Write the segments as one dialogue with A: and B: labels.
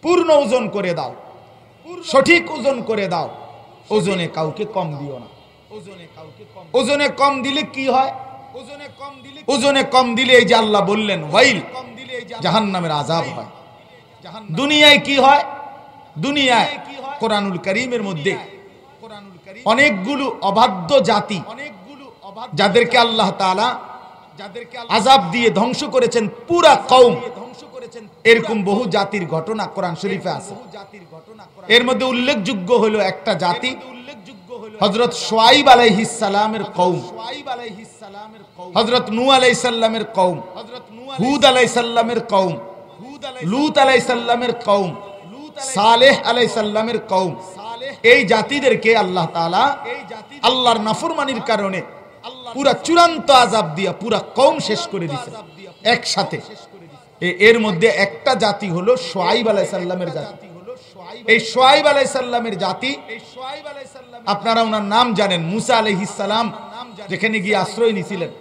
A: পূর্ণ ওজন করে দাও, সঠিক ওজন করে দাও, ওজনে কাউকে কম দিও না। ওজনে কম দিলে কি হয়? ওজনে কম দিলে এই যে আল্লাহ বললেন ওয়াইল, জাহান্নামের আযাব হয়। দুনিয়ায় কি হয়? দুনিয়ায় কোরআনুল কারীমের মধ্যে অনেকগুলো অবাধ্য জাতি, যাদেরকে আল্লাহ তাআলা আযাব দিয়ে ধ্বংস করেছেন পুরা কওম, এরকম বহু জাতির ঘটনা কোরআন শরীফে আছে। এর মধ্যে উল্লেখযোগ্য হলো একটা জাতি, হযরত শুআয়ব আলাইহিস সালামের কওম, হযরত নূহ আলাইহিস সালামের কওম, হুদ আলাইহিস সালামের কওম, লূত আলাইহিস সালামের কওম, সালেহ আলাইহিস সালামের কওম। এই জাতিদেরকে আল্লাহ তাআলা আল্লাহর নাফরমানির কারণে পুরা চূড়ান্ত আযাব দিয়া পুরা কওম শেষ করে দিয়েছে একসাথে। এর মধ্যে একটা জাতি হলো শুআয়ব আলাইহিস সালামের জাতি। এই শুআয়ব আলাইহিস সালামের জাতি, আপনারা ওনার নাম জানেন, মুসা আলাইহিস সালাম যেখানে গিয়ে আশ্রয় নিয়েছিলেন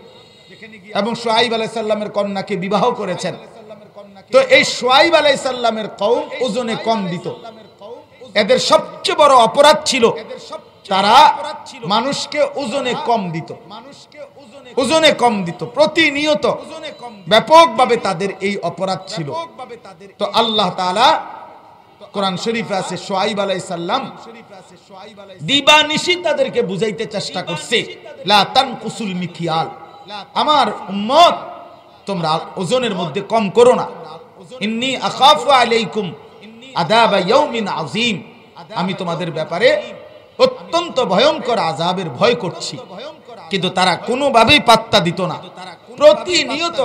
A: এবং শুআয়ব আলাইহিস সালামের কন্যাকে বিবাহ করেছেন। তো এই শুআয়ব আলাইহিস সালামের কওম ওজনে কম দিত। এদের সবচেয়ে বড় অপরাধ ছিল তারা মানুষকে ওজনে কম দিত, ওজনে কম দিত প্রতিনিয়ত, ব্যাপকভাবে তাদের এই অপরাধ ছিল। তো আল্লাহ তাআলা কোরআন শরীফে আছে শুআয়ব আলাইহিস সালাম দিবানিশি তাদেরকে বুঝাইতে চেষ্টা করছে, লা তানকুসুল মিকিয়াল, আমার উম্মত তোমরা ওজনের মধ্যে কম করো না। ইন্নী আখাফু আলাইকুম আযাবা ইয়াউমিন আযীম, আমি তোমাদের ব্যাপারে অত্যন্ত ভয়ঙ্কর আযাবের ভয় করছি। কিন্তু তারা কোনোভাবেই পাত্তা দিত না, প্রতিনিয়ত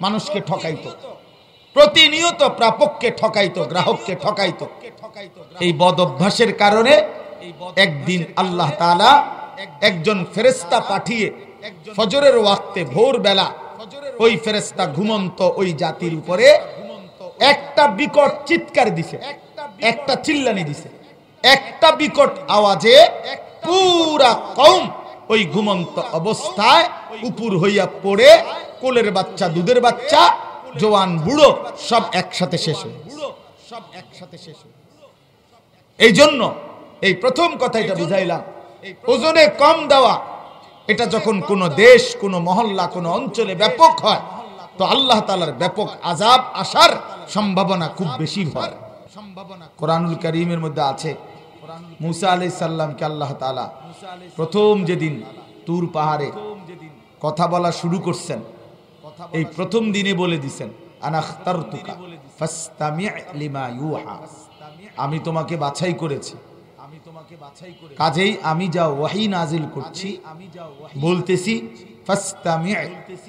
A: মানুষকে ঠকাইতো, প্রতিনিয়ত প্রাপককে ঠকাইতো, গ্রাহককে ঠকাইতো। এই বদ অভ্যাসের কারণে একদিন আল্লাহ তাআলা একজন ফেরেশতা পাঠিয়ে ফজরের ওয়াক্তে ভোরবেলা ওই ফেরেশতা ঘুমন্ত ওই জাতির উপরে একটা বিকট চিৎকার দিছে, একটা চিল্লানি দিছে, একটা বিকট আওয়াজে পুরা কওম ওই ঘুমন্ত অবস্থায় উপর হইয়া পড়ে, কোলের বাচ্চা, দুধের বাচ্চা, জওয়ান বুড়ো সব একসাথে শেষ হয়ে। এই জন্য এই প্রথম কথা এটা বুঝাইলাম, ওজনে কম দেওয়া এটা যখন কোন দেশ, কোন মহল্লা, কোন অঞ্চলে ব্যাপক হয়, তো আল্লাহ তাআলার ব্যাপক আযাব আসার সম্ভাবনা খুব বেশি হয়। কোরআনুল কারীমের মধ্যে আছে, মুসা আলাইহিস সালামকে আল্লাহ তাআলা প্রথম যেদিন তুর পাহাড়ে কথা বলা শুরু করছেন, এই প্রথম দিনে বলে দিছেন, আনা খতারতুকা ফাসতামি' লিমা ইউহা, আমি তোমাকে বাছাই করেছি, কাজেই আমি যা ওয়াহী নাজিল করছি বলতেছি, ফাসতামি',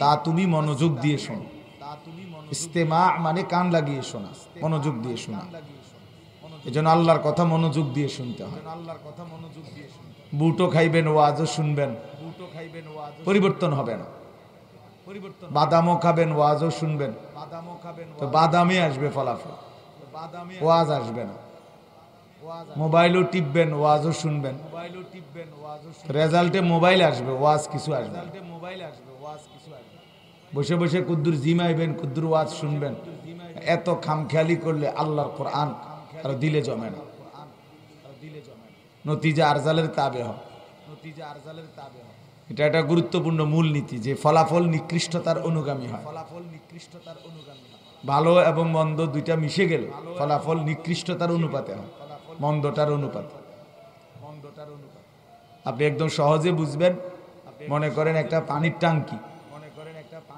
A: তা তুমি মনোযোগ দিয়ে শোনো। ইস্তেমা মানে কান লাগিয়ে শোনা, মনোযোগ দিয়ে শোনা। এজন্য আল্লাহর কথা মনোযোগ দিয়ে শুনতে হয়। বুটো খাইবেন, ওয়াজও শুনবেন, পরিবর্তন হবে না। বাদামও খাবেন, ওয়াজও শুনবেন, তো বাদামে আসবে ফলাফল, ওয়াজ আসবে না। মোবাইলও টিপবেন, ওয়াজও শুনবেন, রেজাল্টে মোবাইল আসবে, ওয়াজ কিছু আসবে। বসে বসে কুদ্দুর জিমাইবেন, কুদ্দুর ওয়াজ শুনবেন। এত খামখেয়ালি করলে আল্লাহর কোরআন আর দিলে জমে না, নতিজা আরজালের তাবে হয়। এটা একটা গুরুত্বপূর্ণ মূলনীতি যে ফলাফল নিকৃষ্টতার অনুগামী হয়। ভালো এবং মন্দ দুইটা মিশে গেল ফলাফল নিকৃষ্টতার অনুপাতে হয়, মন্দটার অনুপাতে। আপনি একদম সহজে বুঝবেন, মনে করেন একটা পানির ট্যাঙ্কি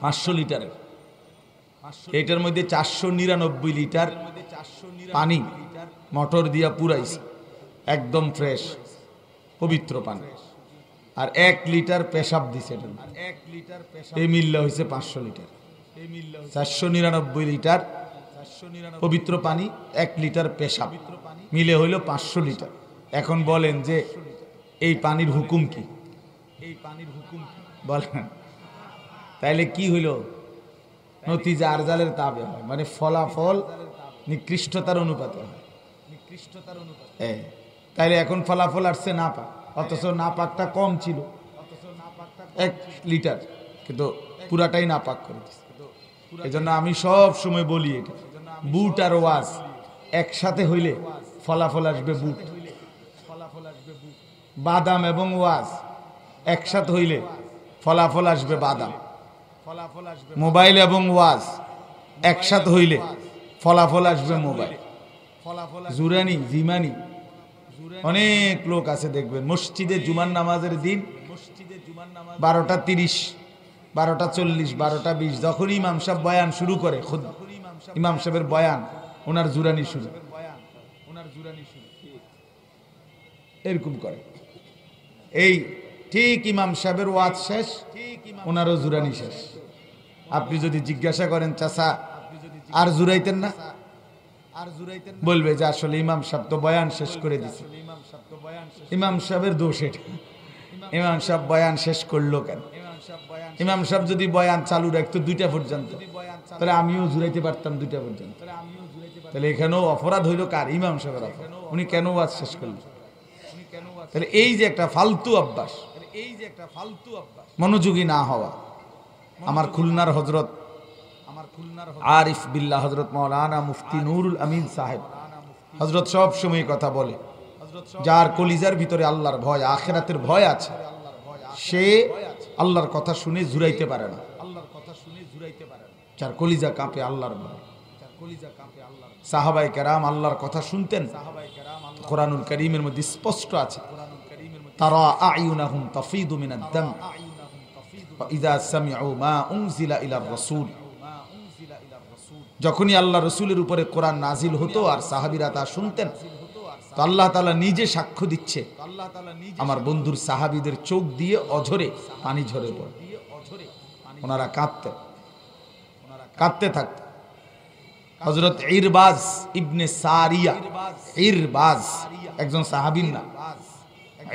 A: 500 লিটারের, এটার মধ্যে 499 লিটার পানি মোটর দিয়া পুরাইছে, একদম ফ্রেশ পবিত্র পানি, আর 1 লিটার পেশাব দিছে, এই মিললে হয়েছে 500 লিটার। 499 লিটার পবিত্র পানি, 1 লিটার পেশাব মিলে হইল 500 লিটার। এখন বলেন যে এই পানির হুকুম কি? বলেন তাইলে কি হইল? নতিজা আরজালের তাবে হয়, মানে ফলাফল নিকৃষ্টতার অনুপাতে হয়। তাইলে এখন ফলাফল আসছে নাপাক, অথচ নাপাকটা কম ছিল 1 লিটার, কিন্তু পুরাটাই নাপাক করে দিচ্ছে। এই জন্য আমি সব সময় বলি, এটা বুট আর ওয়াজ একসাথে হইলে ফলাফল আসবে বুট, বাদাম এবং ওয়াজ একসাথে হইলে ফলাফল আসবে বাদাম, মোবাইল এবং ওয়াজ একসাথে হইলে ফলাফল আসবে মোবাইল। জুরানি জিমানি অনেক লোক আছে দেখবেন মসজিদে জুমার নামাজের দিন 12:30 12:40 12:20 যখন ইমাম সাহেব বয়ান শুরু করে, খুদ ইমাম সাহেবের বয়ান ওনার জুরানি শুরু, এরকম করে। এই ঠিক ইমাম সাহেবের ওয়াজ শেষ, ওনারও জুরানি শেষ। আপনি যদি জিজ্ঞাসা করেন চাচা আর জুরাইতেন না, বলবে যে আসলে ইমাম সাহেব তো বয়ান শেষ করে দিছে। ইমাম সাহেবের দোষ এটা, ইমাম সাহেব বয়ান শেষ করলো কেন? ইমাম সাহেব যদি বয়ান চালু রাখতো 2টা পর্যন্ত, তাহলে আমিও জুরাইতে পারতাম 2টা পর্যন্ত। তাহলে এখানেও অপরাধ হইল কার? ইমাম সাহেবের অপরাধ। উনি কেন ওয়াজ শেষ করলেন? তাহলে এই যে একটা ফালতু অভ্যাস, মনোযোগী না হওয়া। আমার খুলনার হযরত আরিফ বিল্লাহ হযরত মাওলানা মুফতি নুরুল আমিন সাহেব হযরত সব সময় কথা বলে, যার কলিজার ভিতরে আল্লাহর ভয়, আখিরাতের ভয় আছে, সে আল্লাহর কথা শুনে জুরাইতে পারে না। যার কলিজা কাঁপে আল্লাহর ভয়। সাহাবায়ে কেরাম আল্লাহর কথা শুনতেন, কোরআনুল কারীমের মধ্যে স্পষ্ট আছে, তারা আয়ুনাহুম তাফিদু মিনাদ দাম ইযা সামিউ মা উনজিলা ইলার রাসূল। যখনই আল্লাহ রসুলের উপরে কোরআন নাজিল হতো আর সাহাবীরা তা শুনতেন, তো আল্লাহ তাআলা নিজে সাক্ষ্য দিচ্ছে, আমার বন্ধুর সাহাবীদের চোখ দিয়ে অঝরে পানি ঝরে পড়ে, ওনারা কাঁদতে থাকতেন। হযরত ইরবাজ ইবনে সারিয়া, ইরবাজ একজন সাহাবীর নাম,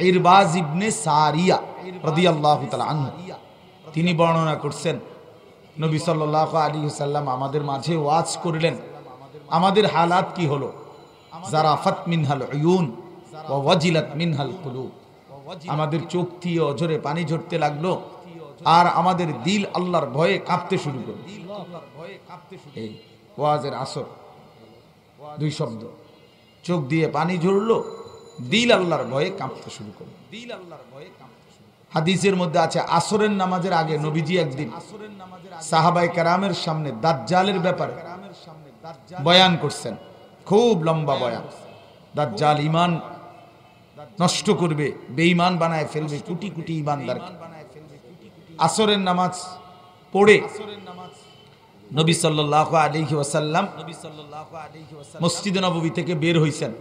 A: ইরবাজ ইবনে সারিয়া রাদিয়াল্লাহু তাআলা আনহু, তিনি বর্ণনা করছেন নবী সাল্লাল্লাহু আলাইহি ওয়াসাল্লাম আমাদের মাঝে ওয়াজ করলেন, আমাদের হালাত কি হলো? জারাফাত মিনহাল উয়ুন ওয়া ওয়াজিলাত মিনহাল কুলুব, আমাদের চোখ দিয়ে অঝরে পানি ঝরতে লাগলো আর আমাদের দিল আল্লাহর ভয়ে কাঁপতে শুরু করলো। এই ওয়াজের আসর, 2 শব্দ, চোখ দিয়ে পানি ঝরলো, দিল আল্লাহর ভয়ে কাঁপতে শুরু করলো। হাদিসের মধ্যে আছে আসরের নামাজের আগে নবীজি একদিন সাহাবায়ে কেরামের সামনে দাজ্জালের ব্যাপারে বয়ান করছেন, খুব লম্বা বয়ান। দাজ্জাল ঈমান নষ্ট করবে, বেঈমান বানায় ফেলবে কোটি কোটি ঈমানদারকে। আসরের নামাজ পড়ে নবী সাল্লাল্লাহু আলাইহি ওয়াসাল্লাম মসজিদে নববী থেকে বের হইছেন,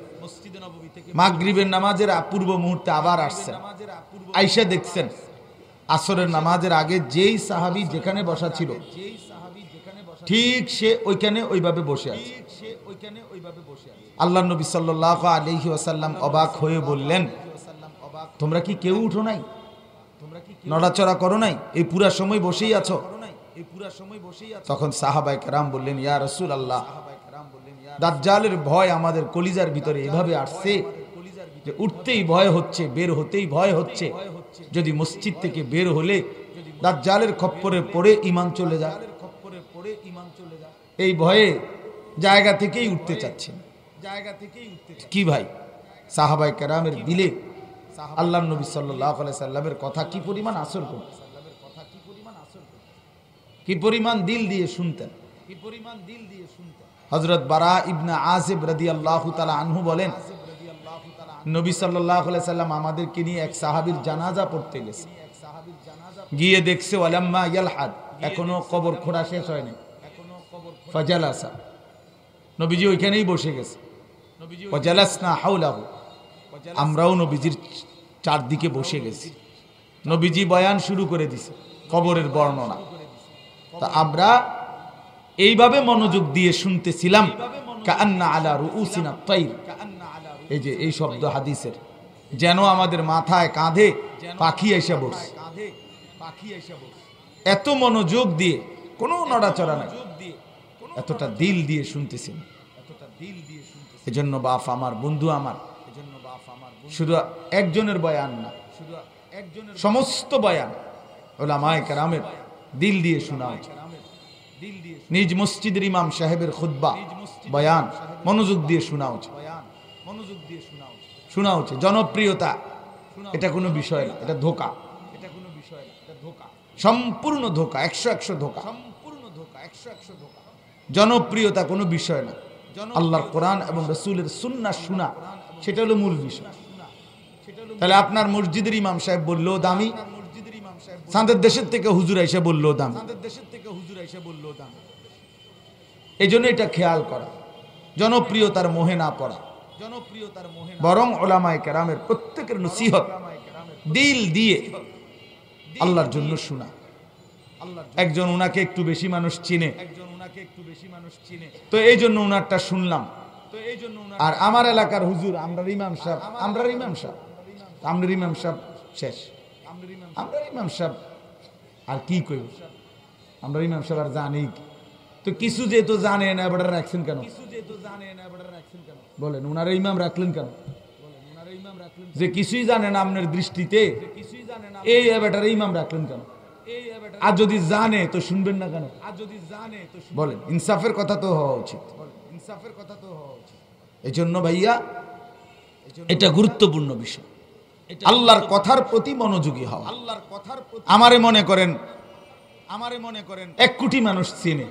A: মাগরিবের নামাজের পূর্ব মুহূর্তে আবার আসছেন, আয়েশা দেখছেন আসরের নামাজের আগে যেই সাহাবী যেখানে বসা ছিল ঠিক সে ওইখানে ওইভাবে বসে আছে। আল্লাহর নবী সাল্লাল্লাহু আলাইহি ওয়াসাল্লাম অবাক হয়ে বললেন, তোমরা কি কেউ উঠো নাই? নড়াচড়া করো নাই? এই পুরা সময় বসেই আছো? তখন সাহাবায়ে কেরাম বললেন, ইয়া রাসূলুল্লাহ, দাজ্জালের ভয় আমাদের কলিজার ভিতরে এভাবে আসছে যে উঠতেই ভয় হচ্ছে, বের হতেই ভয় হচ্ছে, যদি মসজিদ থেকে বের হলে দাজ্জালের খপ্পরে পড়ে ঈমান চলে যায়, এই ভয়ে জায়গা থেকেই উঠতে চাচ্ছি। কি ভাই, সাহাবায়ে কেরামের দিলে আল্লাহর নবী সাল্লাল্লাহু আলাইহি সাল্লামের কথা কি পরিমাণ আসর করত, কি পরিমাণ দিল দিয়ে শুনতেন। হযরত বারা ইবনে আযিব রাদিয়াল্লাহু তাআলা আনহু বলেন, নবী সাল্লাল্লাহু আলাইহি সাল্লাম আমাদেরকে নিয়ে এক সাহাবীর জানাজা পড়তে গেছে, গিয়ে দেখছে ওয়ালাম্মা ইয়ালহাদ, এখনো কবর খোঁড়া শেষ হয়নি, ফাজালাসা, নবীজি ওইখানেই বসে গেছে, ফাজালাসনা হাওলাহু, আমরাও নবীজির চারদিকে বসে গেছি, নবীজি বয়ান শুরু করে দিছে কবরের বর্ণনা। তা আমরা এইভাবে মনোযোগ দিয়ে শুনতেছিলাম, কাআন্না আলা রুউসিনা তাইর, এই যে এই শব্দ হাদিসের, যেন আমাদের মাথায় কাঁধে পাখি এসে বসে, এত মনোযোগ দিয়ে, কোনো নড়াচড়া নাই, এতটা দিল দিয়ে শুনতেছেন। এজন্য বাপ আমার, বন্ধু আমার, শুধু একজনের বয়ান না, সমস্ত বয়ান উলামায়ে কেরামের দিল দিয়ে শোনা উচিত। নিজ মসজিদের ইমাম সাহেবের খুতবা বয়ান মনোযোগ দিয়ে শোনা উচিত, শোনা উচিত। জনপ্রিয়তা এটা কোনো বিষয় না, এটা ধোঁকা, সম্পূর্ণ ধোঁকা, 100 ধোঁকা। জনপ্রিয়তা কোনো বিষয় না, আল্লাহর কোরআন এবং রাসূলের সুন্নাহ শোনা সেটা হলো মূল বিষয়। তাহলে আপনার মসজিদের ইমাম সাহেব বললেও দামি, চাঁদের দেশের থেকে হুজুর এসে বললেও দামি। এই জন্য এটা খেয়াল করা, জনপ্রিয়তার মোহে না পড়া, বরং উলামায়ে কেরামের প্রত্যেকের নসিহত দিল দিয়ে আল্লাহর জন্য শোনা। একজন উনাকে একটু বেশি মানুষ চিনে, তো এই জন্য উনারটা শুনলাম। আর আমার এলাকার হুজুর আমরার ইমাম সাহেব শেষ, আমরার ইমাম সাহেব আর কি কইব, আমরা ইমাম সাহেব আর জানি তো কিছু, যেহেতু জানে না এবার রাখছেন কেন বলেন? উনারা ইমাম রাখলেন কেন? যে কিছুই জানে না আপনার দৃষ্টিতে, এই এবারে ইমাম রাখলেন কেন? আর যদি জানে তো শুনবেন না কেন? বলেন, ইনসাফের কথা তো হওয়া উচিত। এই জন্য ভাইয়া এটা গুরুত্বপূর্ণ বিষয়, আল্লাহর কথার প্রতি মনোযোগী হওয়া। আমারে মনে করেন 1 কোটি মানুষ চেনে,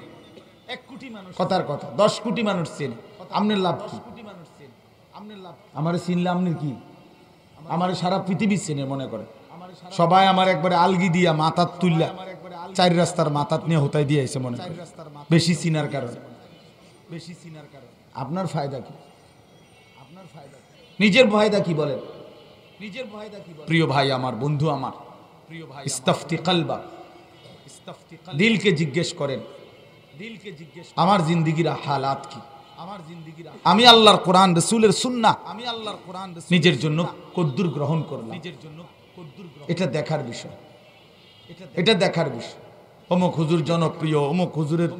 A: কথার কথা 10 কোটি মানুষ চেনে, আপনার লাভ কি? আমারে চিনলে আপনার কি? আমারে সারা পৃথিবী চেনে মনে করে, সবাই আমার একবারে আলগি দিয়া মাথার তুললা 4 রাস্তার মাথাত নিয়ে হোতাই দিয়েছে মনে করে, বেশি চিনার কারণে। আপনার ফায়দা কি? নিজের ফায়দা কি বলেন? প্রিয় ভাই আমার, বন্ধু আমার, ইস্তাফতি কলবা, দিলকে জিজ্ঞেস করেন আমার জিন্দেগির হালাত কি? আমি আল্লাহর কোরআন রাসূলের সুন্নাহ নিজের জন্য কদ্দুর গ্রহণ করলাম, এটা দেখার বিষয়, এটা দেখার বিষয়। অমুক হুজুর জনপ্রিয়, অমুক হুজুরের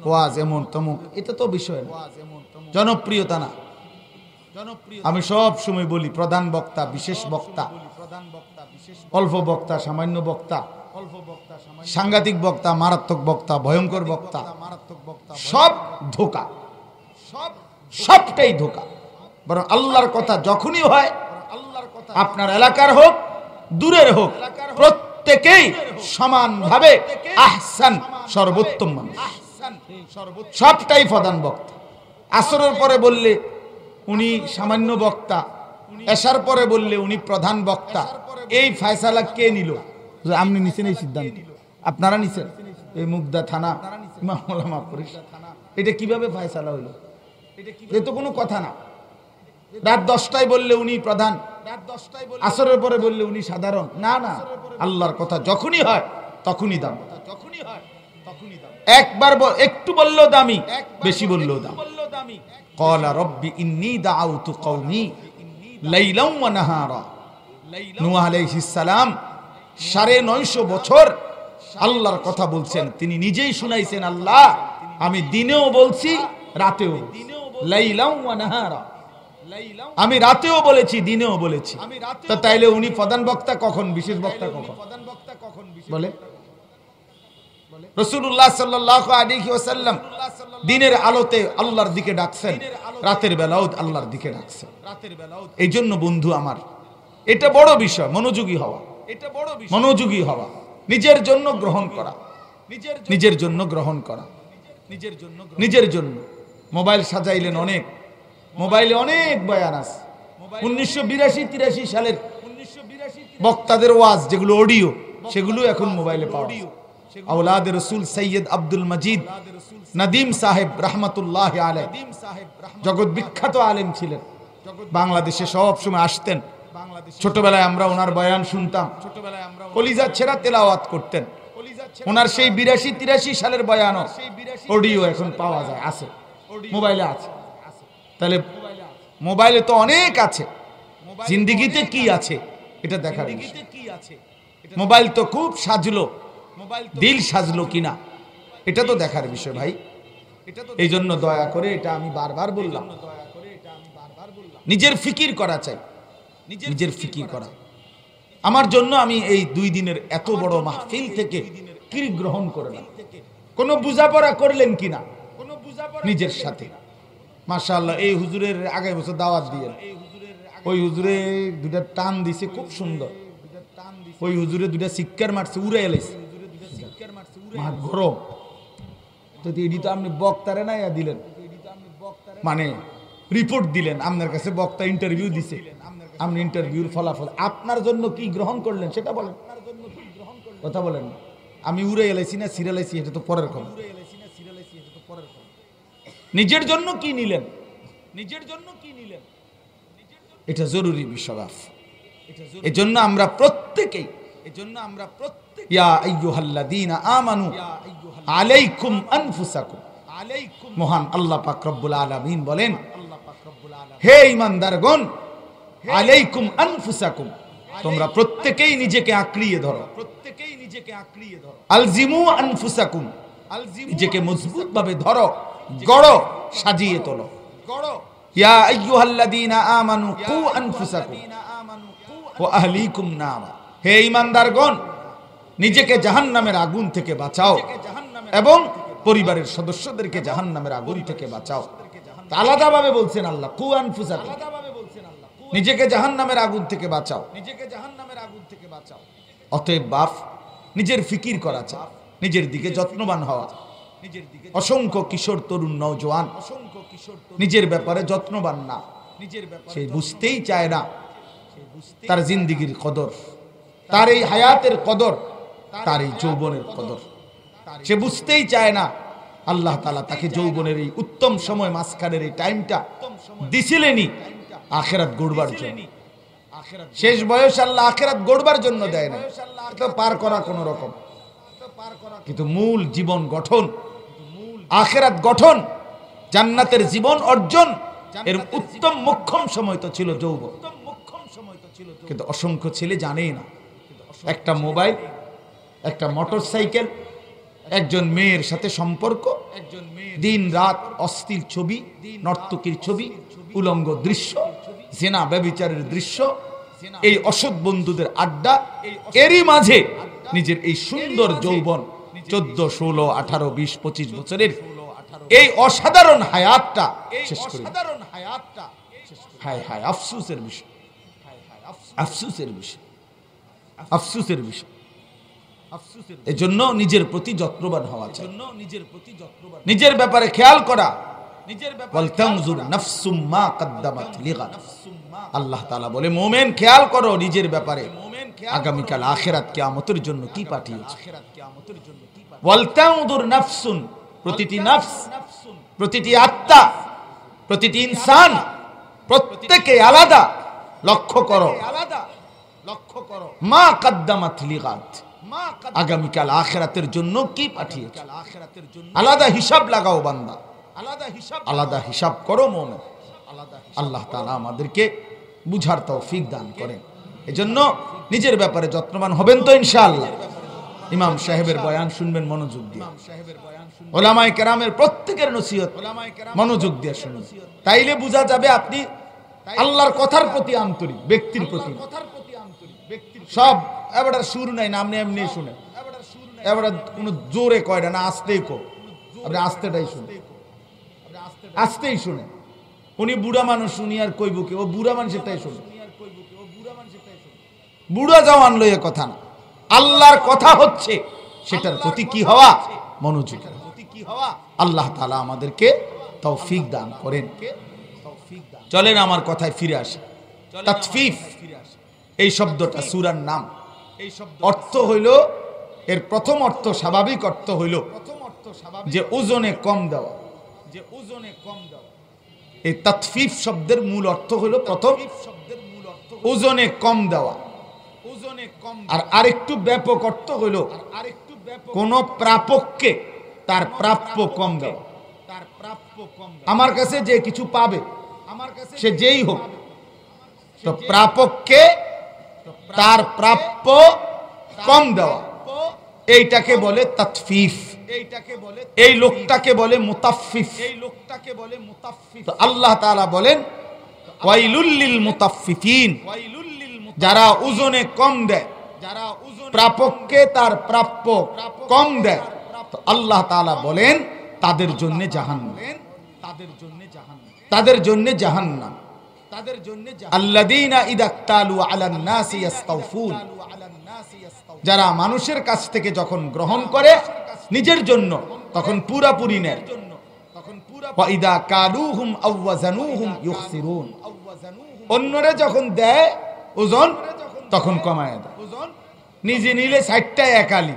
A: ওয়াজ এমন তমুক, এটা তো বিষয় না, জনপ্রিয়তা না। আমি সব সময় বলি, প্রধান বক্তা, বিশেষ বক্তা, অল্প বক্তা, সামান্য বক্তা, সাংঘাতিক বক্তা, মারাত্মক বক্তা, ভয়ঙ্কর বক্তা, সব ধোঁকা, সবটাই ধোঁকা। বরং আল্লাহর কথা যখনই হয়, আপনার এলাকার হোক দূরের হোক, প্রত্যেকেই সমানভাবে আহসান, সর্বোত্তম মানুষ, সবটাই প্রধান বক্তা। আসরের পরে বললে উনি সামান্য বক্তা, এশার পরে বললে উনি প্রধান বক্তা। এই ফয়সালা কে নিল? আপনি নিছেন এই সিদ্ধান্ত? আপনারা নিছেন? এই মুগদা থানা ইমাম ওলামা পরিষদ, এটা কিভাবে ফয়সালা হইল? এ তো কোনো কথা না। রাত 10টায় বললে উনি প্রধান, আসরের পরে বললে উনি সাধারণ, না না, আল্লাহর কথা যখনই হয় তখনই দাম। একবার একটু বললেও দামি, বেশি বললেও দাম। ক্বালা রব্বি ইন্নী দাআউতু কওমি লাইলাম ওয়া নাহারা। নূহ আলাইহিস সালাম 950 বছর আল্লাহর কথা বলছেন, তিনি নিজেই শুনাইছেন, আল্লাহ আমি দিনেও বলছি রাতেও, লাইলাম ওয়া নাহারা, আমি রাতেও বলেছি দিনেও বলেছি। তো তাইলে উনি প্রধান বক্তা কখন, বিশেষ বক্তা কখন? বলে রাসূলুল্লাহ সাল্লাল্লাহু আলাইহি ওয়াসাল্লাম দিনের আলোতে আল্লাহর দিকে ডাকছেন, রাতের বেলাও আল্লাহর দিকে ডাকছেন। এই জন্য বন্ধু আমার, এটা বড় বিষয়, মনোযোগী হওয়া, মনোযোগী হওয়া, নিজের জন্য গ্রহণ করা, নিজের জন্য গ্রহণ করা, নিজের জন্য। মোবাইল সাজাইলেন অনেক, মোবাইলে অনেক বয়ান আছে। 1982-83 সালের বক্তাদের ওয়াজ যেগুলো অডিও, সেগুলো এখন মোবাইলে পাওয়া যায়। আওলাদ রসুল সৈয়দ আব্দুল মজিদ নদীম সাহেব রহমতুল্লাহ আলাইহি, জগৎ বিখ্যাত আলেম ছিলেন, বাংলাদেশে সব সময় আসতেন। ছোটবেলায় আমরা ওনার বয়ান শুনতাম, কলিজা ছেড়া তেলাওয়াত করতেন। ওনার সেই 82-83 সালের বয়ানও অডিও এখন পাওয়া যায়, আছে, মোবাইলে আছে। তাহলে মোবাইলে তো অনেক আছে, জিন্দেগিতে কি আছে এটা দেখার বিষয়। মোবাইল তো খুব সাজলো, দিল সাজলো কিনা এটা তো দেখার বিষয় ভাই। এই জন্য দয়া করে, এটা আমি বারবার বললাম, নিজের ফিকির করা চাই, নিজের ফিকির করা। আমার জন্য আমি এই 2 দিনের এত বড় মাহফিল থেকে কি গ্রহণ করলাম, কোন বুঝাপড়া করলেন কিনা নিজের সাথে, মাশাআল্লাহ এই হুজুরের আগামী বছর দাওয়াত দিয়ে ওই হুজুরে দুটা টান দিছে খুব সুন্দর ওই হুজুরে দুটা সিক্কার মারছে উড়ে এলাইছে গরম তো এডি তো আপনি বক্তারে না দিলেন মানে রিপোর্ট দিলেন আপনার কাছে বক্তা ইন্টারভিউ দিছে আপনি ইন্টারভিউর ফলাফল আপনার জন্য কি গ্রহণ করলেন সেটা বলেন কথা বলেন আমি উড়ে এলাইছি না সিরিয়ালাইছি এটা তো পরের খবর নিজের জন্য কি নিলেন এটা জরুরি বিষয় এজন্য আমরা প্রত্যেকেই ইয়া আইয়ুহাল্লাযীনা আমানু আলাইকুম আনফুসাকুম মহান আল্লাহ পাক রব্বুল আলামিন বলেন হে ঈমানদারগণ আলাইকুম আনফুসাকুম তোমরা প্রত্যেকেই নিজেকে আঁকড়িয়ে ধরো আলজিমু আনফুসাকুম নিজেকে মজবুত ভাবে ধরো গড়ো সাজিয়ে তোলো ইয়া আইয়ুহাল্লাযীনা আমানু কু আনফুসাকুম ওয়া আহলিকুম নারা হে ঈমানদারগণ নিজেকে জাহান্নামের আগুন থেকে বাঁচাও এবং পরিবারের সদস্যদেরকে জাহান্নামের আগুন থেকে বাঁচাও আলাদাভাবে বলছেন আল্লাহ কু আনফুসাকুম নিজেকে জাহান্নামের আগুন থেকে বাঁচাও অতএব বাপ নিজের ফিকির করা চাই নিজের দিকে যত্নবান হওয়া অসংখ্য কিশোর তরুণ নওজোয়ান নিজের ব্যাপারে যত্নবান না সে বুঝতেই চায় না তার জিন্দেগীর কদর তার এই হায়াতের কদর তার এই যৌবনের কদর সে বুঝতেই চায় না আল্লাহ তাআলা তাকে যৌবনের এই উত্তম সময় মাঝখানের এই টাইমটা দিছিলেনই আখিরাত গড়বার জন্য শেষ বয়স আল্লাহ আখিরাত গড়বার জন্য দেয় না এটা পার করা কোন রকম কিন্তু মূল জীবন গঠন আখিরাত গঠন জান্নাতের জীবন অর্জন এর উত্তম মোক্ষম সময় তো ছিল যৌবন কিন্তু অসংখ্য ছেলে জানেই না একটা মোবাইল একটা মোটরসাইকেল একজন মেয়ের সাথে সম্পর্ক দিন রাত অশ্লীল ছবি নর্তকীর ছবি উলঙ্গ দৃশ্য জিনা ব্যভিচারের দৃশ্য এই অসৎ বন্ধুদের আড্ডা এরই মাঝে নিজের এই সুন্দর যৌবন 14, 16, 18, 20, 25 বছরের এই অসাধারণ হায়াতটা শেষ করে হায় হায় আফসোসের বিষয় আফসোসের বিষয় আফসোসের বিষয় এজন্য নিজের প্রতি যত্নবান হওয়া চাই নিজের ব্যাপারে খেয়াল করা আল্লাহ তাআলা বলে মুমিন খেয়াল করো নিজের ব্যাপারে আগামীকাল আখিরাত কিয়ামতের জন্য কি পাঠিয়েছে ওয়ালতানজুর নাফসুন প্রতিটি নফস প্রতিটি আত্মা প্রতিটি ইনসান প্রত্যেকে আলাদা লক্ষ্য করো মা কদ্দামাত লিগাদ আগামীকাল আখিরাতের জন্য কি পাঠিয়েছে আলাদা হিসাব লাগাও বান্দা আলাদা হিসাব করো মুমিন আল্লাহ তাআলা আমাদেরকে বুঝার তৌফিক দান করেন এজন্য নিজের ব্যাপারে যত্নবান হবেন তো ইনশাআল্লাহ ইমাম সাহেবের বয়ান শুনবেন মনোযোগ দিয়ে উলামায়ে কেরামের প্রত্যেকের নসিহত মনোযোগ দিয়ে শুনুন তাইলে বোঝা যাবে আপনি আল্লাহর কথার প্রতি আন্তরিক ব্যক্তির প্রতি সব এবারে সুর নাই না আপনি এমনি শুনে এবারে কোনো জোরে কয় না আস্তেই কো আপনি আস্তেটাই শুনে আস্তেই শুনে উনি বুড়া মানুষ উনি আর কইব কি ও বুড়া মানুষেরটাই শুনে বুড়া জওয়ান লইয়ে কথা না আল্লাহর কথা হচ্ছে সেটার প্রতি কি হওয়া মনোযোগ আল্লাহ তাআলা আমাদেরকে তৌফিক দান করেন চলেন আমার কথায় ফিরে আসি তাতফিফ এই শব্দটা সূরার নাম অর্থ হইল এর প্রথম অর্থ স্বাভাবিক অর্থ হইল যে ওজনে কম দেওয়া এই তাতফিফ শব্দের মূল অর্থ হইল প্রথম ওজনে কম দেওয়া আর আরেকটু ব্যাপক অর্থ হইল কোন প্রাপককে তার প্রাপ্য কম দেওয়া আমার কাছে যে কিছু পাবে সে যেই হোক তো প্রাপককে তার প্রাপ্য কম দেওয়া এইটাকে বলে তাতফিফ এই লোকটাকে বলে মুতাফফিফ তো আল্লাহ তাআলা বলেন ওয়াইলুল লিল মুতাফফিফিন যারা ওজনে কম দেয় প্রাপককে তার প্রাপ্য কম দেয় তো আল্লাহ তাআলা বলেন তাদের জন্য জাহান্নাম তাদের জন্য জাহান্নাম। আল্লাযীনা ইযা তালু আলান নাসি ইস্তাওফুন, যারা মানুষের কাছ থেকে যখন গ্রহণ করে নিজের জন্য তখন পুরাপুরি নেয়। ওয়া ইযা কালুহুম আও ওয়াজানুহুম ইউখসিরুন, অন্যরে যখন দেয় ওজন তখন কমায় দেয়। নিজে নিলে 60টায় একালি,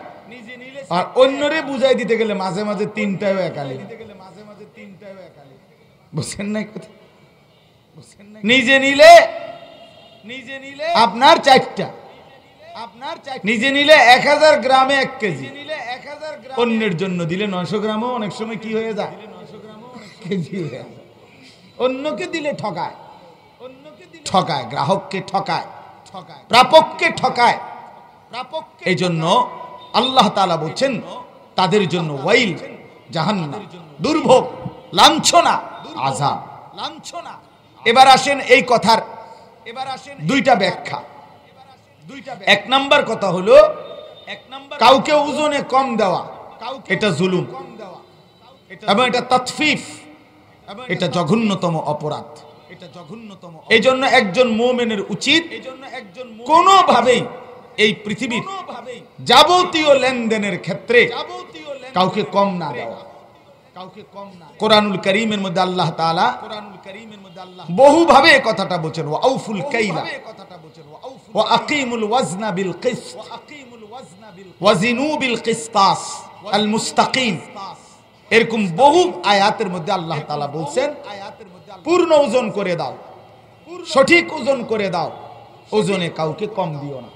A: আর অন্যরে বুঝাই দিতে গেলে মাঝে মাঝে 3টায় একালি। বুঝছেন না কথা? নিজে নিলে আপনার 4টা, নিজে নিলে 1000 গ্রামে 1 কেজি, অন্যের জন্য দিলে 900 গ্রামও অনেক সময় কি হয়ে যায়, কেজি হয়ে যায়। অন্যকে দিলে ঠকায়, ঠকায় গ্রাহককে, ঠকায় প্রাপককে, ঠকায়। এই জন্য আল্লাহ তাআলা বলছেন তাদের জন্য ওয়াইল, জাহান্নাম, দুর্ভোগ, লাঞ্ছনা, আযাব। এবার আসেন এই কথার দুইটা ব্যাখ্যা। 1 নাম্বার কথা হলো কাউকে ওজনে কম দেওয়া এটা জুলুম এবং এটা তাতফিফ, এটা জঘন্যতম অপরাধ। এই জন্য একজন মুমিনের উচিত কোনোভাবেই এই পৃথিবীর যাবতীয় লেনদেনের ক্ষেত্রে কাউকে কম না দেওয়া। কোরআনুল কারীমের মধ্যে আল্লাহ তাআলা বহুভাবে কথাটা বলেছেন, ওয়া আউফুল কাইলা ওয়া আকিমুল ওয়াজনা বিল কিসত ওয়াজিনু বিল কিসতাস আল মুস্তাকিম। এরকম বহু আয়াতের মধ্যে আল্লাহ তাআলা বলেন পূর্ণ ওজন করে দাও, সঠিক ওজন করে দাও, ওজনে কাউকে কম দিও না।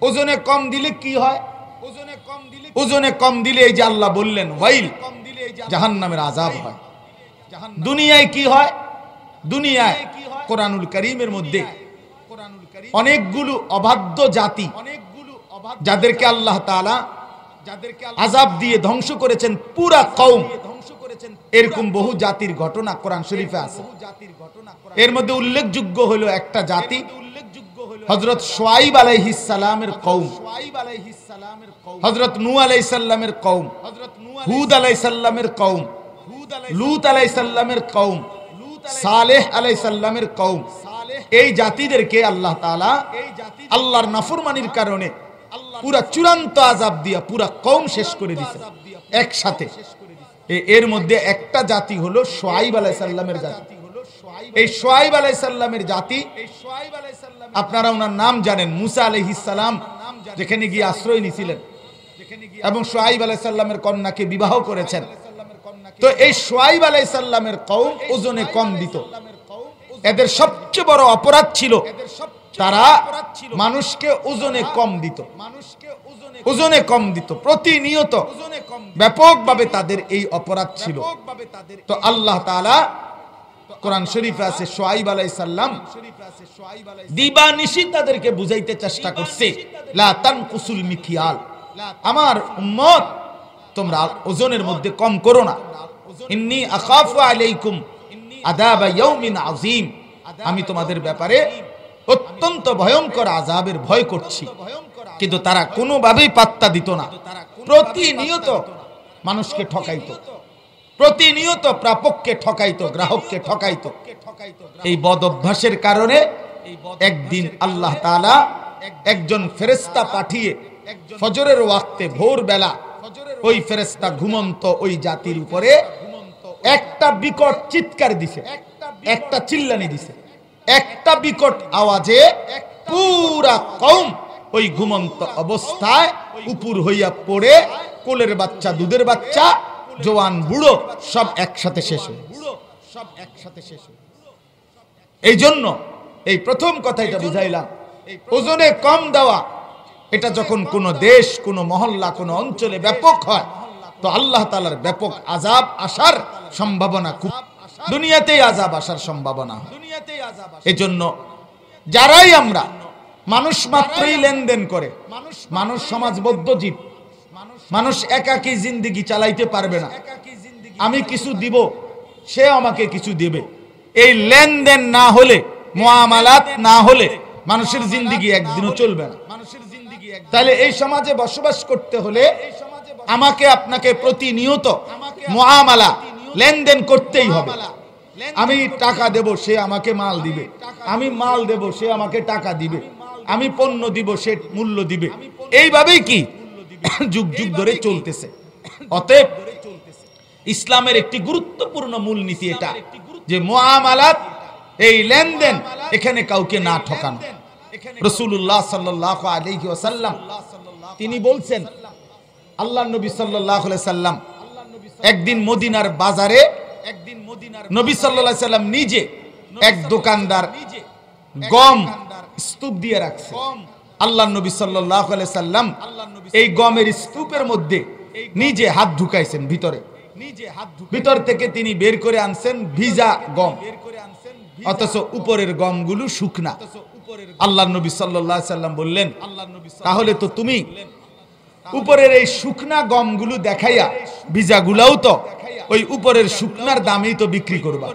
A: ওজনে কম দিলে কি হয়? ওজনে কম দিলে এই যে আল্লাহ বললেন ওয়াইল, জাহান্নামের আযাব হয়। দুনিয়ায় কি হয়? দুনিয়ায় কোরআনুল কারীমের মধ্যে অনেকগুলো অবাধ্য জাতি, যাদেরকে আল্লাহ তাআলা আযাব দিয়ে ধ্বংস করেছেন পুরা কওম, এরকম বহু জাতির ঘটনা কোরআন শরীফে আছে। এর মধ্যে উল্লেখযোগ্য হলো একটা জাতি হযরত শুআইব আলাইহিস সালামের কওম, হযরত নূহ আলাইহিস সালামের কওম, হুদ আলাইহিস সালামের কওম, লূত আলাইহিস সালামের কওম, সালেহ আলাইহিস সালামের কওম। এই জাতিদেরকে আল্লাহ তাআলা আল্লাহর নাফরমানির কারণে পুরা চূড়ান্ত আযাব দিয়া পুরা কওম শেষ করে দিয়েছে একসাথে। এর মধ্যে একটা জাতি হলো শুআইব আলাইহিস সালামের জাতি। এই শুআইব আলাইহিস সালামের জাতি, আপনারা ওনার নাম জানেন, মুসা আলাইহিস সালাম যেখানে গিয়ে আশ্রয় নিয়েছিলেন এবং শুআইব আলাইহিস সালামের কন্যাকে বিবাহ করেছেন। তো এই শুআইব আলাইহিস সালামের কওম ওজনে কম দিত। এদের সবচেয়ে বড় অপরাধ ছিল তারা মানুষকে ওজনে কম দিত, ওজনে কম দিত প্রতিনিয়ত, ব্যাপকভাবে তাদের এই অপরাধ ছিল। তো আল্লাহ তাআলা কোরআন শরীফে আছে শুআইব আলাইহিস সালাম দিবানিশি তাদেরকে বুঝাইতে চেষ্টা করছে, লা তানকুসুল মিকিয়াল, আমার উম্মত তোমরা ওজনের মধ্যে কম করো না। ইন্নী আখাফু আলাইকুম আযাবা ইয়াউমিন আযীম, আমি তোমাদের ব্যাপারে অত্যন্ত ভয়ঙ্কর আযাবের ভয় করছি। কিন্তু তারা কোনোভাবেই পাত্তা দিত না, প্রতিনিয়ত মানুষকে ঠকাইতো, প্রতিনিয়ত প্রাপককে ঠকাইতো, গ্রাহককে ঠকাইতো। এই বদ অভ্যাসের কারণে একদিন আল্লাহ তাআলা একজন ফেরেশতা পাঠিয়ে ফজরের ওয়াক্তে ভোরবেলা ওই ফেরেশতা ঘুমন্ত ওই জাতির উপরে একটা বিকট চিৎকার দিছে, একটা চিল্লানি দিছে, একটা বিকট আওয়াজে পুরা কওম ওই ঘুমন্ত অবস্থায় উপর হইয়া পড়ে, কোলের বাচ্চা, দুধের বাচ্চা, জওয়ান, বুড়ো সব একসাথে শেষ হয়ে। এই জন্য এই প্রথম কথা এটা বুঝাইলাম, ওজনে কম দেওয়া এটা যখন কোন দেশ, কোন মহল্লা, কোন অঞ্চলে ব্যাপক হয় তো আল্লাহ তাআলার ব্যাপক আযাব আসার সম্ভাবনা খুব, দুনিয়াতেই আযাব আসার সম্ভাবনা। এই জন্য যারাই আমরা, মানুষ মাত্রই লেনদেন করে, মানুষ সমাজবদ্ধ জীব, মানুষ একাকী জিন্দেগি চালাইতে পারবে না। আমি কিছু দিব, সে আমাকে কিছু দেবে, এই লেনদেন না হলে, মুআমালাত না হলে মানুষের জিন্দেগি একদিনও চলবে না। তাহলে এই সমাজে বসবাস করতে হলে আমাকে আপনাকে প্রতিনিয়ত মুআমালা, লেনদেন করতেই হবে। আমি টাকা দেব, সে আমাকে মাল দিবে, আমি মাল দেব, সে আমাকে টাকা দিবে, আমি পণ্য দিব, সে মূল্য দিবে। এইভাবেই কি যুগ যুগ ধরে চলতেছে। অতএব ইসলামের একটি গুরুত্বপূর্ণ মূলনীতি এটা যে মুআমালাত, এই লেনদেন, এখানে কাউকে না ঠকানো। রাসূলুল্লাহ সাল্লাল্লাহু আলাইহি ওয়াসাল্লাম তিনি বলছেন, আল্লাহর নবী সাল্লাল্লাহু আলাইহি সাল্লাম একদিন মদিনার বাজারে, নবী সাল্লাল্লাহু আলাইহি সাল্লাম নিজে এক দোকানদার গম স্তূপ দিয়ে রাখছে। আল্লাহর নবী সাল্লাল্লাহু আলাইহি সাল্লাম এই গমের স্তূপের মধ্যে নিজে হাত ঢুকাইছেন, ভিতর থেকে তিনি বের করে আনছেন ভিজা গম, অথচ উপরের গমগুলো শুকনা। আল্লাহর নবী সাল্লাল্লাহু আলাইহি সাল্লাম বললেন, তাহলে তো তুমি উপরের এই শুকনা গমগুলো দেখাইয়া ভিজাগুলাও তো ওই উপরের শুকনার দামেই তো বিক্রি করবা,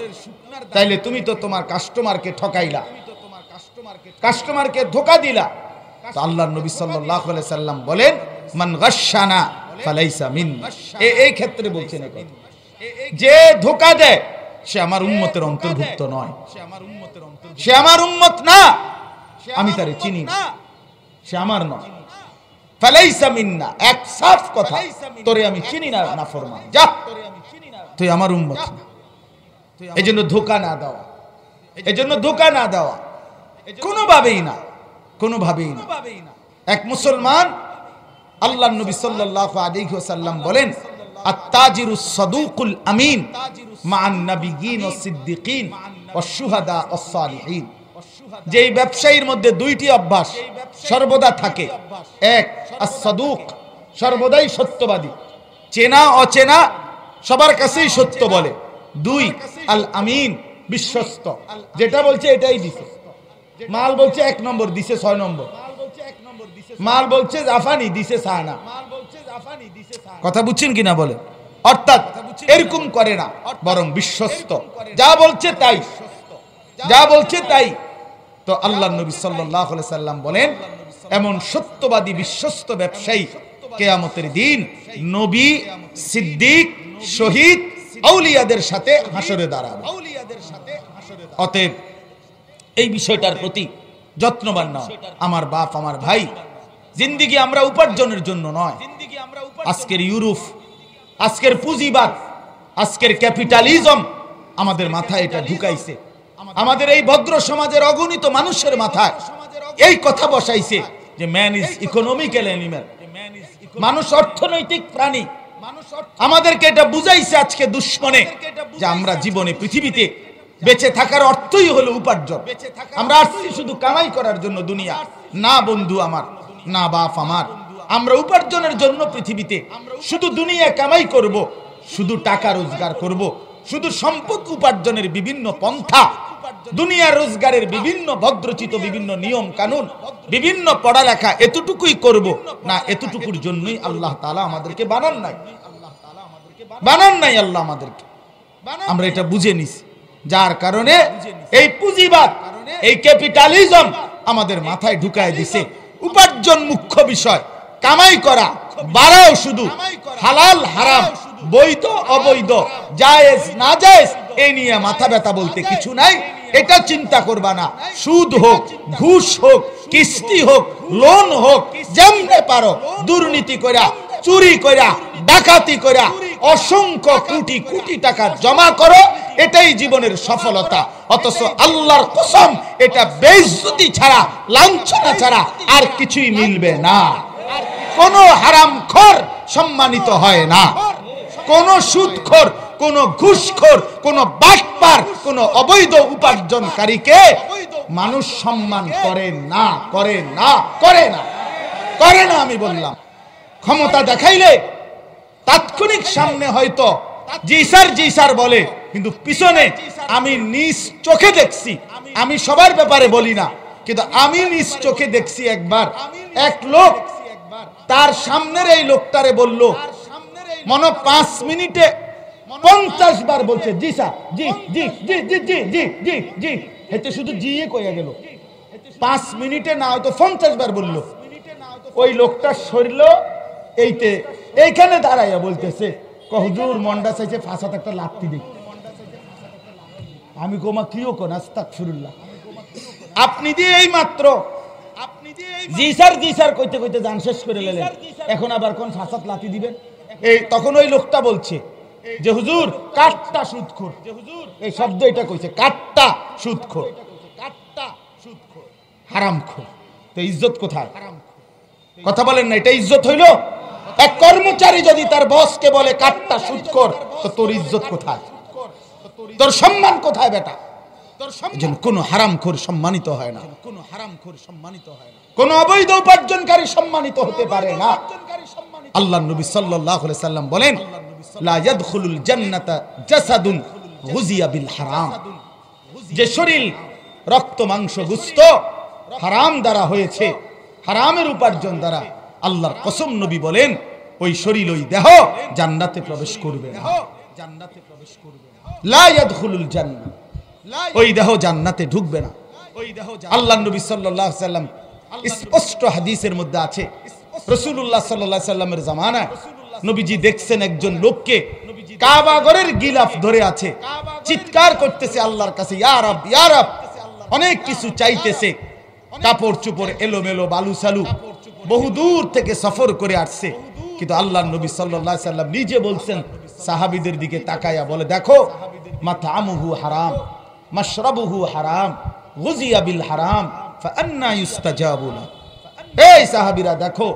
A: তাইলে তুমি তো তোমার কাস্টমারকে ঠকাইলা, কাস্টমারকে ধোঁকা দিলা। তো আল্লাহর নবী সাল্লাল্লাহু আলাইহি সাল্লাম বলেন, মান গাশশানা ফালাইসা মিন্না। এই ক্ষেত্রে বলছেন যে ধোঁকা দেয় সে আমার উম্মতের অন্তর্ভুক্ত নয়, সে আমার উম্মত না, আমি তারে চিনি না, সে আমার নয়। ফালাইসা মিন্না, এক সাফ কথা, তোরে আমি চিনি না, নাফরমান, যা, তুই আমার উম্মত না। এজন্য ধোঁকা না দেওয়া, এজন্য ধোঁকা না দেওয়া, কোনোভাবেই না, কোনোভাবেই না। এক মুসলমান, আল্লাহর নবী সাল্লাল্লাহু আলাইহি ওয়াসাল্লাম বলেন, আত-তাজিরুস সাদুকুল আমিন মা'আন নাবিয়্যিন ওয়াস সিদ্দিকিন ওয়াশ শুহাদা ওয়াস সালিহিন। যেই ব্যবসায়ীর মধ্যে দুইটি অভ্যাস সর্বদা থাকে, এক আস-সাদুক, সর্বদাই সত্যবাদী, চেনা অচেনা সবার কাছেই সত্য বলে। দুই আল আমিন, বিশ্বস্ত, যেটা বলছে এটাই দিছে। মাল বলছে 1 নম্বর, দিছে 6 নম্বর। মাল বলছে জাফানি, দিছে সানা। কথা বুঝছেন কিনা বলে? অর্থাৎ এরকম করে না, বরং বিশ্বস্ত, যা বলছে তাই, যা বলছে তাই। তো আল্লাহর নবী সাল্লাল্লাহু আলাইহি সাল্লাম বলেন, এমন সত্যবাদী বিশ্বস্ত ব্যবসায়ী কিয়ামতের দিন নবী, সিদ্দিক, শহীদ, আউলিয়াদের সাথে হাসরে দাঁড়াবে। অতএব এই বিষয়টার প্রতি যত্নবান নাও আমার বাপ, আমার ভাই। জিন্দেগি আমরা উপার্জনের জন্য নয়। আজকের ইউরোপ, আজকের পুঁজিবাদ, আজকের ক্যাপিটালিজম আমাদের মাথায় এটা ঢুকাইছে, আমাদের এই ভদ্র সমাজের অগণিত মানুষের মাথায় এই কথা বসাইছে যে ম্যান ইজ ইকোনমিক্যাল অ্যানিম্যাল, মানুষ অর্থনৈতিক প্রাণী। আমাদেরকে এটা বুঝাইছে আজকে দুশ্মনে যে আমরা জীবনে পৃথিবীতে বেঁচে থাকার অর্থই হলো উপার্জন। আমরা আসছি শুধু কামাই করার জন্য দুনিয়া। না বন্ধু আমার, না বাপ আমার, আমরা উপার্জনের জন্য পৃথিবীতে শুধু দুনিয়া কামাই করব, শুধু টাকা রোজগার করব, শুধু সম্পদ উপার্জনের বিভিন্ন পন্থা, দুনিয়া রোজগারের বিভিন্ন ভদ্রচিত বিভিন্ন নিয়ম কানুন, বিভিন্ন পড়ালেখা, এতটুকুই করব না। এতটুকুর জন্যই আল্লাহ তাআলা আমাদেরকে বানান নাই, বানান নাই আল্লাহ আমাদেরকে। আমরা এটা বুঝে নিছি, যার কারণে এই পুঁজিবাদ, এই ক্যাপিটালিজম আমাদের মাথায় ঢুকায় দিছে। উপার্জন মুখ্য বিষয়, কামাই করা বাড়াও, শুধু হালাল হারাম, বৈধ অবৈধ, জায়েজ না জায়েজ এই নিয়ে মাথা ব্যথা বলতে কিছু নাই। এটা চিন্তা করবা না। সুদ হোক, ঘুষ হোক, কিস্তি হোক, লোন হোক, যেমনে পারো দুর্নীতি কইরা, চুরি কইরা, ডাকাতি কইরা অসংখ্য কোটি কোটি টাকা জমা করো, এটাই জীবনের সফলতা। অথচ আল্লাহর কসম, এটা বেইজ্জতি ছাড়া, লাঞ্ছনা ছাড়া আর কিছুই মিলবে না। কোন হারামখোর সম্মানিত হয় না, কোন সুদখোর, কোন ঘুষখোর, কোন বাটপার, কোন অবৈধ উপার্জনকারীকে মানুষ সম্মান করে না, করে না, করে না, করে না। আমি বললাম, ক্ষমতা দেখাইলে তাৎক্ষণিক সামনে হয়তো জি স্যার, জি স্যার বলে, কিন্তু পিছনে আমি নিজ চোখে দেখছি। আমি সবার ব্যাপারে বলি না, কিন্তু আমি নিজ চোখে দেখছি। একবার এক লোক তার সামনের এই লোকটারে বলল, মনে 5 মিনিটে 50 বার বলছে জি স্যার, জি জি জি জি জি জি জি জি, এতে শুধু জি এ কইয়া গেল। 5 মিনিটে না হয়তো 50 বার বলল। ওই লোকটা সরল, এইখানে দাঁড়াইয়া বলতেছে, হুজুর মন্ডা চাইছে ফাঁসাতে একটা লাত্তি দিই। আমি কোমা কিও কোন আস্তাগফিরুল্লাহ। আপনি দিয়ে এই মাত্র জি স্যার কইতে কইতে জান শেষ করে লেলেন, এখন আবার কোন ফাসাদ লাথি দিবেন? এই তখন ওই লোকটা বলছে যে হুজুর কাট্টা সুদখোর, এই শব্দ এটা কইছে, কাট্টা সুদখোর, হারামখোর। তো ইজ্জত কোথায়? কথা বলেন না, এটা ইজ্জত হইল? এক কর্মচারী যদি তার বসকে বলে কাট্টা সুদখোর, তো তোর ইজ্জত কোথায়? তোর সম্মান কোথায় বেটা? যেন কোন হারামখোর সম্মানিত হয় না, কোন অবৈধ উপার্জনকারী সম্মানিত হতে পারে না। আল্লাহর নবী সাল্লাল্লাহু আলাইহি সাল্লাম বলেন, লা ইয়াদখুলুল জান্নাতা জাসাদুন গুযিয়া বিল হারাম। যে শরীর রক্ত মাংস গোশত হারাম দ্বারা হয়েছে, হারামের উপার্জন দ্বারা, আল্লাহর কসম নবী বলেন ওই শরীর, ওই দেহ জান্নাতে প্রবেশ করবে না। লা ইয়াদখুলুল জান্নাহ, ওই দেহ জান্নাতে ঢুকবে না। আল্লাহর নবী সাল্লাল্লাহু আলাইহি সাল্লাম স্পষ্ট হাদিসের মধ্যে আছে, রাসূলুল্লাহ সাল্লাল্লাহু আলাইহি সাল্লামের জামানায় নবীজি দেখছেন একজন লোককে কাবা ঘরের গিলাফ ধরে আছে, চিৎকার করতেছে আল্লাহর কাছে, ইয়া রব ইয়া রব, অনেক কিছু চাইতেছে, কাপড় চোপড় এলোমেলো বালু সালু, বহু দূর থেকে সফর করে আসছে। কিন্তু আল্লাহর নবী সাল্লাল্লাহু আলাইহি সাল্লাম নিজে বলছেন, সাহাবীদের দিকে তাকায়া বলে, দেখো মাতামুহু হারাম, মাশরাবুহু হারাম, গুযিয়া বিল হারাম, ফাআন্না ইউস্তাজাবু লা। এই সাহাবীরা দেখো,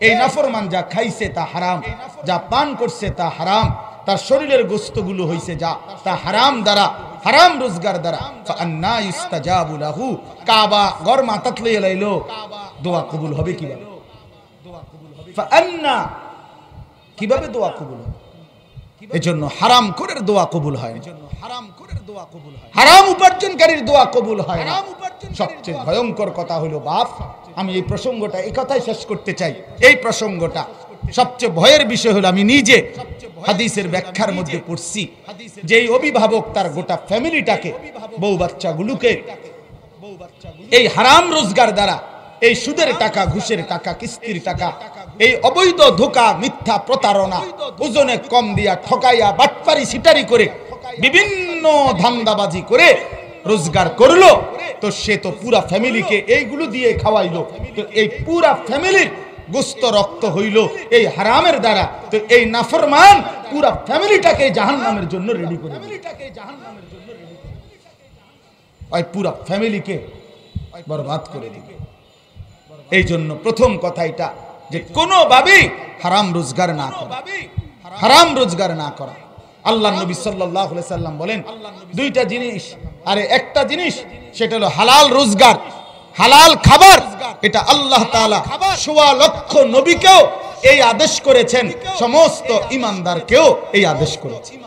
A: এই নাফরমান যা খাইছে তা হারাম, যা পান করছে তা হারাম, তার শরীরের গোশতগুলো হইছে যা তা হারাম দ্বারা, হারাম রোজগার দ্বারা, ফাআন্না ইউস্তাজাবু লাহু। কাবা ঘর মাথাত লইয়া লাইলো, দোয়া কবুল হবে কিভাবে? ফাআন্না, কিভাবে দোয়া কবুল হবে? এজন্য হারাম করের দোয়া কবুল হয় না, হারাম উপার্জনকারীর দোয়া কবুল হয় না। সবচেয়ে ভয়ঙ্কর কথা হলো বাপ, আমি এই প্রসঙ্গটা এই কথাই শেষ করতে চাই। এই প্রসঙ্গটা সবচেয়ে ভয়ের বিষয় হলো, আমি নিজে হাদিসের ব্যাখ্যার মধ্যে পড়ছি, যে এই অভিভাবক তার গোটা ফ্যামিলিটাকে, বউ বাচ্চাগুলোকে এই হারাম রোজগার দ্বারা, এই সুদের টাকা, ঘুষের টাকা, কিস্তির টাকা, এই অবৈধ ধোঁকা, মিথ্যা প্রতারণা, ওজনে কম দিয়া ঠকাইয়া, বাটপারি সিটারি করে, বিভিন্ন ধান্দাবাজি করে রোজগার করলো, তো সে তো পুরা ফ্যামিলিকে এইগুলো দিয়ে খাওয়াইলো। তো এই পুরা ফ্যামিলির গোস্ত রক্ত হইল এই হারামের দ্বারা। তো এই নাফরমান পুরা ফ্যামিলিটাকে জাহান্নামের জন্য রেডি করে, ওই পুরা ফ্যামিলিকে বরবাদ করে দিবে। এই জন্য প্রথম কথা এটা, যে কোনোভাবেই হারাম রোজগার না করা, হারাম রোজগার না করা। আল্লাহ নবী সাল্লাল্লাহু আলাইহি সাল্লাম বলেন দুইটা জিনিস, আরে একটা জিনিস, সেটা হলো হালাল রোজগার, হালাল খাবার। এটা আল্লাহ তাআলা ১৬ লক্ষ নবীকেও এই আদেশ করেছেন, সমস্ত ঈমানদারকেও এই আদেশ করেছেন।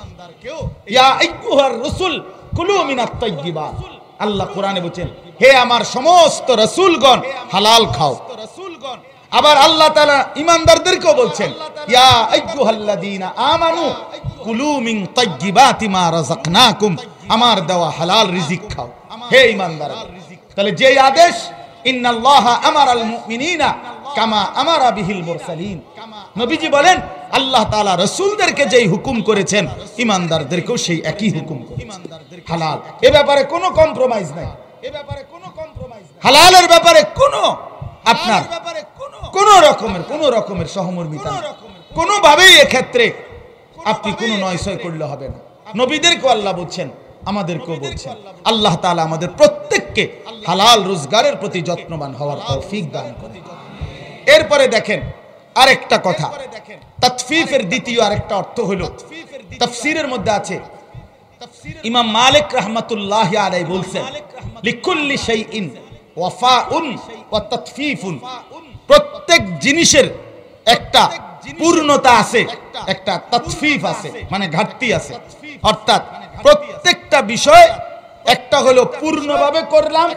A: ইয়া আইয়ুহার রাসূল কুলু মিনাত তাইয়্যিবাত। আল্লাহ কোরআনে বলেন, হে আমার সমস্ত রাসূলগণ হালাল খাও। আবার আল্লাহ তাআলা ঈমানদারদেরকেও বলছেন, ইয়া আইয়ুহাল্লাযীনা আমানু কুলু মিন তাইয়্যিবাতি মা রাযাকনাকুম, আমার দেওয়া হালাল রিজিক খাও। হে ঈমানদার, তাহলে যেই আদেশ, ইন্নাল্লাহা আমারাল মুমিনিনা কামা আমারা বিহিল মুরসালিন, নবীজি বলেন আল্লাহ তাআলা রাসূলদেরকে যেই হুকুম করেছেন, ঈমানদারদেরকেও সেই একই হুকুম করেছেন। হালাল, এ ব্যাপারে কোনো কম্প্রোমাইজ নাই, হালালের ব্যাপারে কোনো আপনার কোন রকমের সহমর্মিতা, কোনোভাবেই এক্ষেত্রে আপনি কোনো নয়সয় করলে হবে না। নবীদেরকে আল্লাহ বলছেন, আমাদেরকেও বলছেন। আল্লাহ তাআলা আমাদের প্রত্যেককে হালাল রোজগারের প্রতি যত্নবান হওয়ার তৌফিক দান করেন। এরপরে দেখেন আরেকটা কথা, তাতফিফের দ্বিতীয় আরেকটা অর্থ হলো, তাফসীরের মধ্যে আছে, ইমাম মালিক রাহমাতুল্লাহি আলাইহি বলছেন, লিকুল্লি শাইইন ওয়াফাউন ওয়া তাতফিফুন, প্রত্যেক জিনিসের একটা পূর্ণতা আছে, একটা তাতফিফ আছে, মানে ঘাটতি আছে। অর্থাৎ প্রত্যেকটা বিষয়, একটা হলো পূর্ণভাবে করলাম,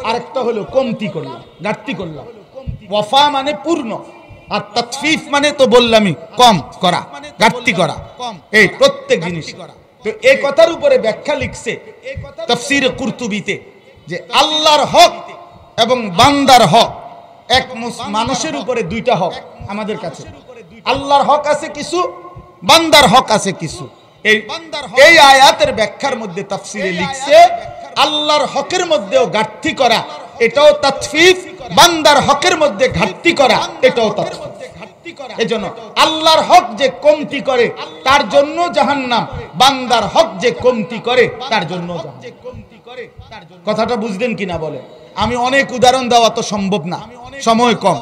A: আরেকটা হলো কমতি করলাম, ঘাটতি করলাম। ওয়াফা মানে পূর্ণ, আর তাতফিফ মানে তো বললামই কম করা, ঘাটতি করা, এই প্রত্যেক জিনিস। তো এই কথার উপরে ব্যাখ্যা লিখছে তাফসীরে কুরতুবীতে, যে আল্লাহর হক এবং বান্দার হক, এক মানুষের উপরে দুইটা হক আমাদের কাছে। আল্লাহর হক আছে কিছু, বান্দার হক আছে কিছু। এই আয়াতের ব্যাখ্যার মধ্যে তাফসিরে লিখছে আল্লাহর হকের মধ্যেও ঘাটতি করা এটাও তাতফিফ, বান্দার হকের মধ্যে ঘাটতি করা এটাও তাতফিফ। এজন্য আল্লাহর হক যে কমতি করে তার জন্য জাহান্নাম, বান্দার হক যে কমতি করে তার জন্য জাহান্নাম। কথাটা বুঝলেন কিনা বলেন? আমি অনেক উদাহরণ দেওয়া তো সম্ভব না, সময় কম,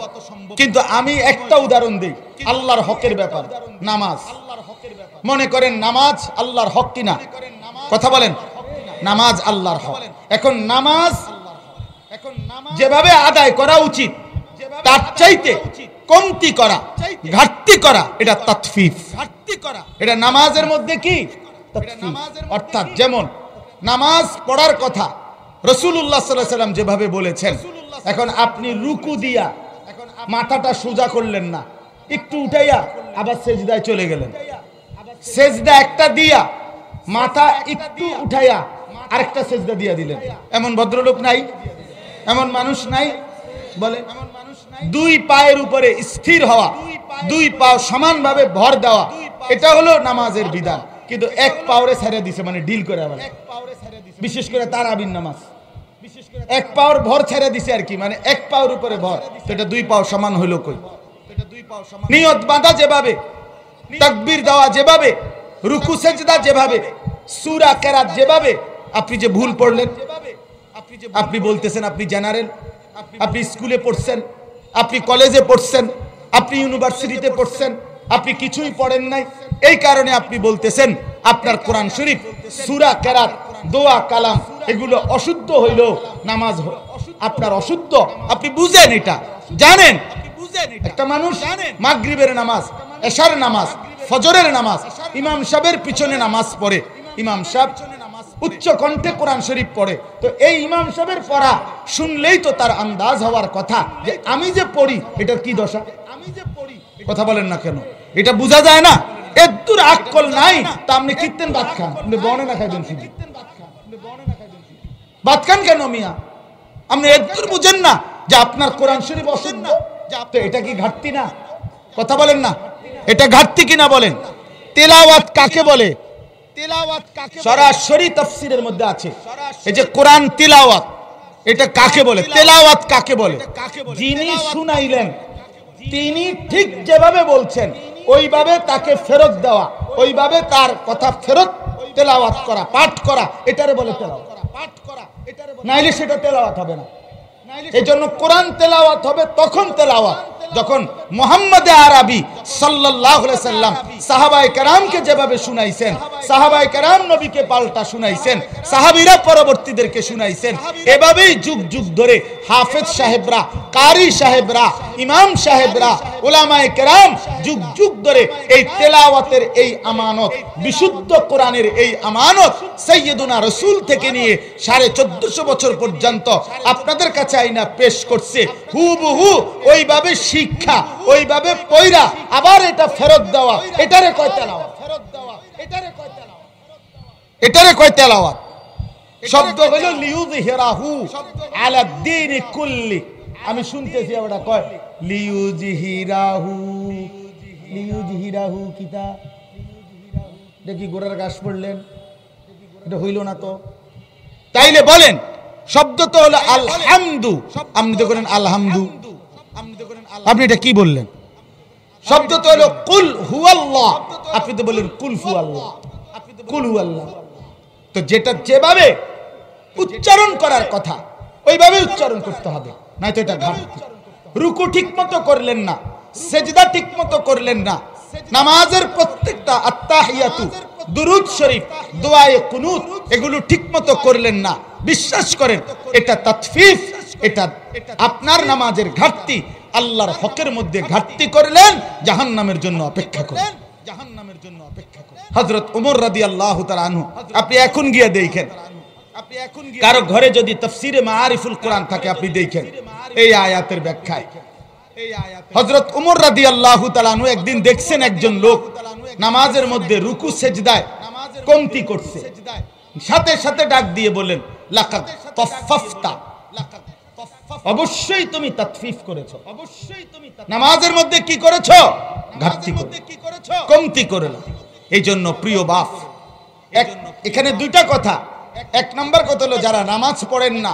A: কিন্তু আমি একটা উদাহরণ দিই আল্লাহর হকের ব্যাপার। নামাজ, মনে করেন নামাজ আল্লাহর হক কিনা? কথা বলেন, নামাজ আল্লাহর হক। এখন নামাজ যেভাবে আদায় করা উচিত তার চাইতে কমতি করা, ঘাটতি করা, এটা তাতফিফ। এটা নামাজের মধ্যে কি? অর্থাৎ যেমন নামাজ পড়ার কথা রাসূলুল্লাহ সাল্লাল্লাহু আলাইহি ওয়াসাল্লাম যেভাবে বলেছেন, এখন আপনি রুকু দিয়া মাথাটা সোজা করলেন না, একটু উঠাইয়া আবার সেজদায় চলে গেলেন, সেজদা একটা দিয়া মাথা একটু উঠাইয়া আরেকটা সেজদা দিয়া দিলেন। এমন ভদ্রলোক নাই? এমন মানুষ নাই? বলে দুই পায়ের উপরে স্থির হওয়া, দুই পা সমানভাবে ভর দেওয়া, এটা হলো নামাজের বিধান। কিন্তু এক পাওরে ছেড়ে দিছে, মানে ডিল করে আবার, বিশেষ করে তারাবির নামাজ এক পাওর ভর ছেড়ে দিছে আর কি, মানে এক পাওর উপরে ভর, তো এটা দুই পাও সমান হইল কই? নিয়ত বাঁধা যেভাবে, তাকবীর দেওয়া যেভাবে, রুকু সেজদা যেভাবে, সূরা কেরাত যেভাবে, আপনি যে ভুল পড়লেন, আপনি বলতেছেন আপনি জেনারেল, আপনি স্কুলে পড়ছেন, আপনি কলেজে পড়ছেন, আপনি ইউনিভার্সিটিতে পড়ছেন, আপনি কিছুই পড়েন নাই, এই কারণে আপনি বলতেছেন আপনার কোরআন শরীফ, সূরা কেরাত, দোয়া কালাম এগুলো অশুদ্ধ হইল, নামাজ আপনার অশুদ্ধ। আপনি বুঝেন, এটা জানেন। একটা মানুষ মাগরিবের নামাজ, এশার নামাজ, ফজরের নামাজ ইমাম সাহেবের পিছনে নামাজ পড়ে, ইমাম সাহেব উচ্চ কণ্ঠে কোরআন শরীফ পড়ে, তো এই ইমাম সাহেবের পড়া শুনলেই তো তার আন্দাজ হওয়ার কথা যে আমি যে পড়ি এটার কি দশা। কথা বলেন না কেন? এটা বোঝা যায় না? এদ্দুর আকল নাই তা আপনি কীর্তেন ভাত খান, আপনি বনে না খাইবেন, শুধু ভাত খান কেন মিয়া? আপনি এদ্দুর বুঝেন না যে আপনার কোরআন শরীফ অশুদ্ধ, তো এটা কি ঘাটতি না? কথা বলেন না, এটা ঘাটতি কিনা বলেন? তেলাওয়াত কাকে বলে? সরাসরি তাফসীরের মধ্যে আছে, এই যে কোরআন তিলাওয়াত, এটা কাকে বলে? তেলাওয়াত কাকে বলে? যিনি শুনাইলেন তিনি ঠিক যেভাবে বলছেন ওইভাবে তাকে ফেরত দেওয়া, ওইভাবে তার কথা ফেরত তেলাওয়াত করা, পাঠ করা, এটারে বলে তেলাওয়াত। নাইলে সেটা তেলাওয়াত হবে না। এই জন্য কোরআন তেলাওয়াত হবে তখন তেলাওয়াত যখন মুহাম্মদ আরবি সাল্লাল্লাহু আলাইহি সাল্লাম সাহাবায়ে কেরামকে যেভাবে শুনাইছেন, সাহাবায়ে কেরাম নবীকে পাল্টা শুনাইছেন, সাহাবীরা পরবর্তীদেরকে শুনাইছেন, এভাবেই যুগ যুগ ধরে হাফেজ সাহেবরা, কারি সাহেবরা, ইমাম সাহেবরা, উলামায়ে কেরাম যুগ যুগ ধরে এই তেলাওয়াতের এই আমানত, বিশুদ্ধ কোরআনের এই আমানত সাইয়্যিদুনা রাসূল থেকে নিয়ে 1450 বছর পর্যন্ত আপনাদের কাছে আইনা পেশ করছে। হুবহু ওইভাবে শিক্ষা, ওইভাবে পয়রা আবার এটা ফেরত দেওয়া, এটারে কয় তেলাওয়াত। এটারে কয় তেলাওয়াত। শব্দ হলো লিউযহিরাহু আলা দ্বীন কুল্লি। আমি শুনতেছি ওটা কয় লিউযহিরাহু, লিউযহিরাহু কিতা? দেখি গোড়ার গাছ পড়লেন, এটা হইল না তো। তাইলে বলেন শব্দ তো হলো আলহামদু, আপনি তো করেন আলহামদু, আপনি এটা কি বললেন? শব্দ তো হলো কুল হুয়াল্লাহ, আপনি তো বললেন কুল হুয়াল্লাহ, কুল হুয়াল্লাহ। তো যেটা যেভাবে উচ্চারণ করার কথা ওইভাবে উচ্চারণ করতে হবে, নাই তো এটা ঘাটতি। রুকু ঠিক মতো করলেন না, সেজদা ঠিক মতো করলেন না, নামাজের প্রত্যেকটা আত্তাহিয়াতু, দুরুদ শরীফ, দোয়ায়ে কুনুত এগুলো ঠিক মতো করলেন না, বিশ্বাস করেন এটা তাতফিফ, এটা আপনার নামাজের ঘাটতি। আল্লাহর হকের মধ্যে ঘাটতি করলেন, জাহান্নামের জন্য অপেক্ষা করেন, জাহান্নামের জন্য অপেক্ষা করেন। হযরত ওমর রাদিয়াল্লাহু তাআলা আনহু, আপনি এখন গিয়ে দেখেন, কারো ঘরে যদি তাফসীরে মাআরিফুল কোরআন থাকে আপনি দেখেন এই আয়াতের ব্যাখ্যায় হযরত ওমর রাদিয়াল্লাহু তাআলা আনহু একদিন দেখছেন একজন লোক নামাজের মধ্যে রুকু সেজদায় কমতি করছে, সাথে সাথে ডাক দিয়ে বলেন লাকাদ তাফফাফতা, অবশ্যই তুমি তাতফিফ করেছো, অবশ্যই তুমি নামাজের মধ্যে কি করেছো? ঘাটতি করেছো, কমতি করেছো। এই জন্য প্রিয় বাপ, এখানে দুইটা কথা। এক নাম্বার কথা হলো যারা নামাজ পড়েন না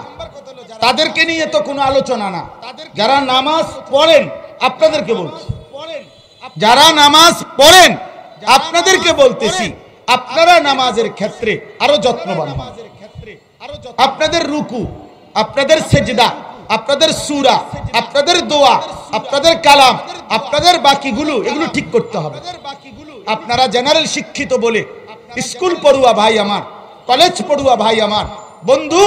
A: তাদেরকে নিয়ে তো কোনো আলোচনা না, যারা নামাজ পড়েন আপনাদেরকে বলছি, যারা নামাজ পড়েন আপনাদেরকে বলতেছি, আপনারা নামাজের ক্ষেত্রে আরো যত্নবান হন। আপনাদের রুকু, আপনাদের সেজদা, আপনাদের সূরা, আপনাদের দোয়া, আপনাদের কালাম, আপনাদের বাকিগুলো এগুলো ঠিক করতে হবে। আপনারা জেনারেল শিক্ষিত বলে স্কুল পড়ুয়া ভাই আমার, কলেজ পড়ুয়া ভাই আমার, বন্ধু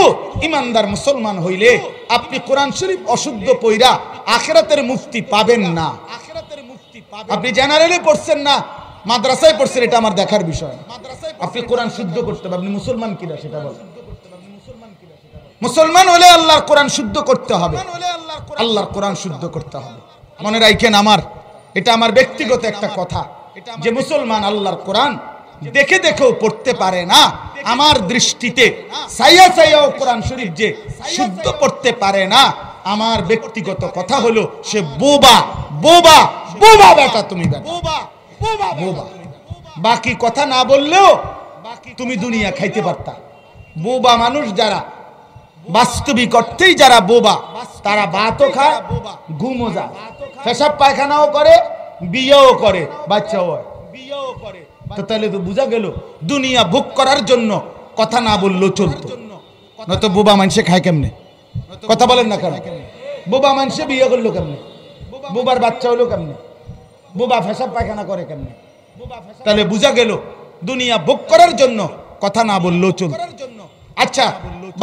A: ইমানদার মুসলমান হইলে আপনি কোরআন শরীফ অশুদ্ধ পড়া আখিরাতের মুফতি পাবেন না। আপনি জেনারেলে পড়ছেন না, মাদ্রাসায় পড়ছেন, এটা আমার দেখার বিষয়। আপনি কোরআন শুদ্ধ করতে হবে। আপনি মুসলমান কিনা সেটা বলেন। মুসলমান হলে আল্লাহর কোরআন শুদ্ধ করতে হবে, আল্লাহর কোরআন শুদ্ধ করতে হবে। মনে রাখেন, আমার এটা আমার ব্যক্তিগত একটা কথা, যে মুসলমান আল্লাহর কোরআন দেখে দেখেও পড়তে পারে না, আমার দৃষ্টিতে সাইয়া সাইয়াও কোরআন শরীফ যে শুদ্ধ পড়তে পারে না, আমার ব্যক্তিগত কথা হলো সে বোবা, বোবা, বোবা বেটা, তুমি বেটা বোবা। বাকি কথা না বললেও তুমি দুনিয়া খাইতে পারতা। বোবা মানুষ যারা, বাস্তবিক অর্থেই যারা বোবা, তারা ভাতও খায়, ঘুমও যায়, পেশাব পায়খানাও করে, বিয়েও করে, বাচ্চাও হয়। তো তাহলে তো বোঝা গেল দুনিয়া ভোগ করার জন্য কথা না বললেও চলতো। নয়তো বোবা মানুষে খায় কেমনে? কথা বলেন না কেন? বোবা মানুষে বিয়ে করলো কেমনে? বোবার বাচ্চা হলো কেমনে? বোবা পেশাব পায়খানা করে কেমনে? তাহলে বোঝা গেল দুনিয়া ভোগ করার জন্য কথা না বললেও চলতো। আচ্ছা,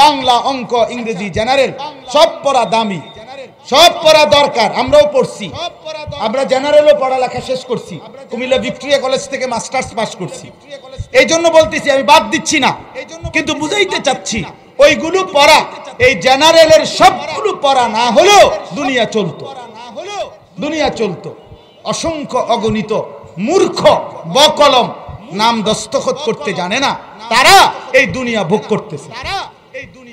A: বাংলা, অঙ্ক, ইংরেজি, জেনারেল সব পড়া দামি, সব পড়া দরকার। আমরাও পড়ছি, আমরা জেনারেলও পড়ালেখা শেষ করছি, কুমিল্লা ভিক্টোরিয়া কলেজ থেকে মাস্টার্স পাস করছি। এই জন্য বলতেছি, আমি বাদ দিচ্ছি না, কিন্তু বুঝাইতে চাচ্ছি ওইগুলো পড়া, এই জেনারেলের সবগুলো পড়া না হলেও দুনিয়া চলতো, দুনিয়া চলতো। অসংখ্য অগণিত মূর্খ বকলম নাম দস্তখত করতে জানে না, তারা এই দুনিয়া ভোগ করতেছে।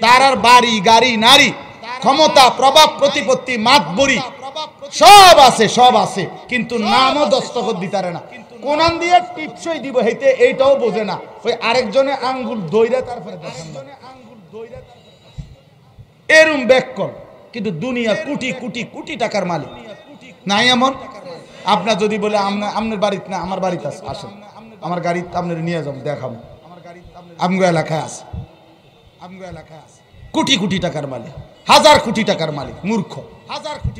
A: তারার বাড়ি, গাড়ি, নারী, ক্ষমতা, প্রভাব, প্রতিপত্তি, মাতবরি সব আছে, সব আছে, কিন্তু নামও দস্তখত দিতারে না। কোনান দিয়ে টিপসই দিব হইতে এইটাও বোঝে না, ওই আরেকজনে আঙ্গুল দইরা তারপরে এরম ব্যাককল। কিন্তু দুনিয়া কোটি কোটি কোটি টাকার মালিক নাই এমন? আপনার যদি বলে আপনার বাড়িতে না, আমার বাড়িতে আসেন, আমার গাড়ি আপনার নিয়ে যাবো, দেখাবো, আমগো এলাকায় আছে, আমগো এলাকায় আছে, কোটি কোটি টাকার মালিক, হাজার কোটি টাকার মালিক, মূর্খ।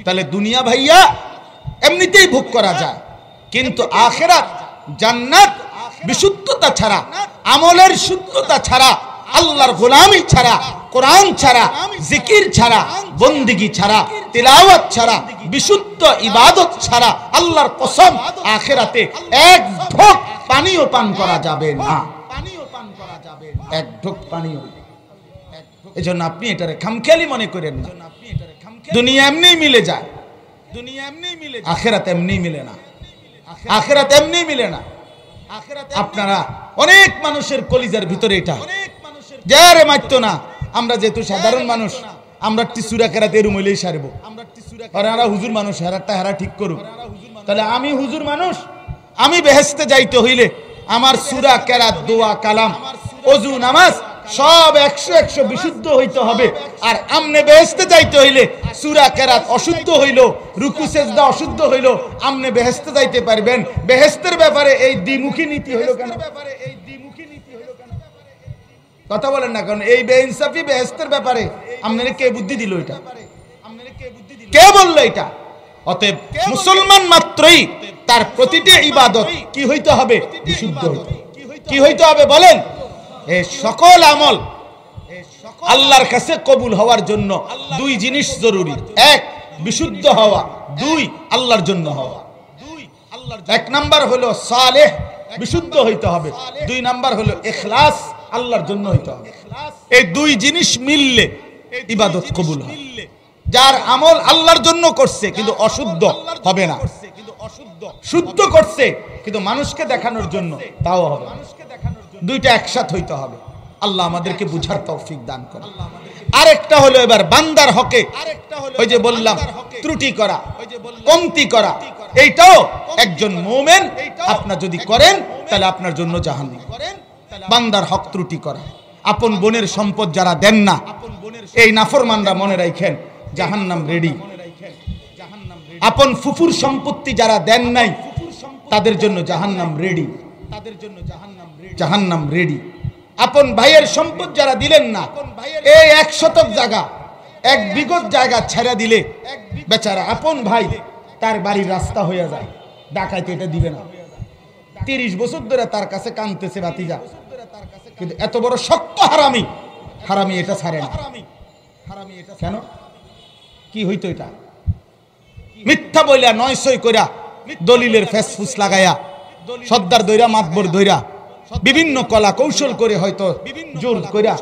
A: তাহলে দুনিয়া ভাইয়া এমনিতেই ভোগ করা যায়, কিন্তু আখিরাত, জান্নাত বিশুদ্ধতা ছাড়া, আমলের শুদ্ধতা ছাড়া, আল্লাহর গোলামি ছাড়া, কোরআন ছাড়া, জিকির ছাড়া, বন্দেগী ছাড়া, তিলাওয়াত ছাড়া, বিশুদ্ধ ইবাদত ছাড়া, আল্লাহর কসম আখিরাতে এক ঢোক পানিও পান করা যাবে না, এক ঢোক পানিও। এজন্য আপনি এটারে খামখেয়ালি মনে করেন না। দুনিয়া এমনিই মিলে যায়, দুনিয়া এমনিই মিলে, আখিরাত এমনিই মিলে না, আখিরাত এমনিই মিলে না। আপনারা অনেক মানুষের কলিজার ভিতরে এটা যারে মারতো না, আমরা যেহেতু সাধারণ মানুষ, আমরা টিসুরা কেরাতে এরম হইলেই সারবো, আর এরা হুজুর মানুষ, হেরাটা হেরা ঠিক করুক। তাহলে আমি হুজুর মানুষ, আমি বেহেশতে যাইতে হইলে আমার সূরা, কেরাত, দোয়া, কালাম, ওযু, নামাজ সব 100 বিশুদ্ধ হইতে হবে। আর আমনে বেহেশতে যাইতে হইলে সূরা, কেরাত অশুদ্ধ হইল, রুকু, সেজদা অশুদ্ধ হইল, আমনে বেহেশতে যাইতে পারবেন? বেহেশতের ব্যাপারে এই দ্বিমুখী নীতি হইল কেন? কথা বলেন না, কারণ এই বেইনসাফি বেহেশতের ব্যাপারে আপনারা কে বুদ্ধি দিল? এটা কে বললো এটা? অতএব মুসলমান মাত্রই তার প্রতিটি ইবাদত কি হইতে হবে? বিশুদ্ধ হইতে। কি হইতে হবে বলেন? এই সকল আমল আল্লাহর কাছে কবুল হওয়ার জন্য দুই জিনিস জরুরি। এক, বিশুদ্ধ হওয়া। দুই, আল্লাহর জন্য হওয়া। এক নাম্বার হলো সালেহ, বিশুদ্ধ হইতে হবে। দুই নাম্বার হলো ইখলাস, আল্লাহর জন্য হইতে হবে। এই দুই জিনিস মিললে ইবাদত কবুল হয়। যার আমল আল্লাহর জন্য করছে কিন্তু অশুদ্ধ হবে না, শুদ্ধ করছে কিন্তু মানুষকে দেখানোর জন্য, তাও হবে। দুইটা একসাথে হইতে হবে। আল্লাহ আমাদেরকে বুঝার তৌফিক দান করে। আরেকটা হলো এবার বান্দার হকে, ওই যে বললাম ত্রুটি করা, কমতি করা, এইটাও একজন মুমিন আপনার যদি করেন তাহলে আপনার জন্য জাহান্নাম। বান্দার হক ত্রুটি করা, আপন বোনের সম্পদ যারা দেন না, এই নাফরমানরা মনে রাখেন জাহান্নাম রেডি। আপন ফুফুর সম্পত্তি যারা দেন নাই তাদের জন্য জাহান্নাম রেডি, জাহান্নাম রেডি। আপন ভাইয়ের সম্পদ যারা দিলেন না, এই 1 শতক জায়গা, 1 বিঘত জায়গা ছেড়ে দিলে বেচারা আপন ভাই তার বাড়ির রাস্তা হয়ে যায়, ডাকাইতে এটা দিবে না। 30 বছর ধরে তার কাছে কাঁদতেছে ভাতিজা, কিন্তু এত বড় শক্ত হারামি, হারামি এটা ছাড়ে না। কেন? কি হইতো? এটা মিথ্যা বইলা 900 কইরা দলিলের ফেসফুস লাগায়া সর্দার দইরা মাতবর দইরা বিভিন্ন কলা কৌশল করে হয়তো জোর কইরা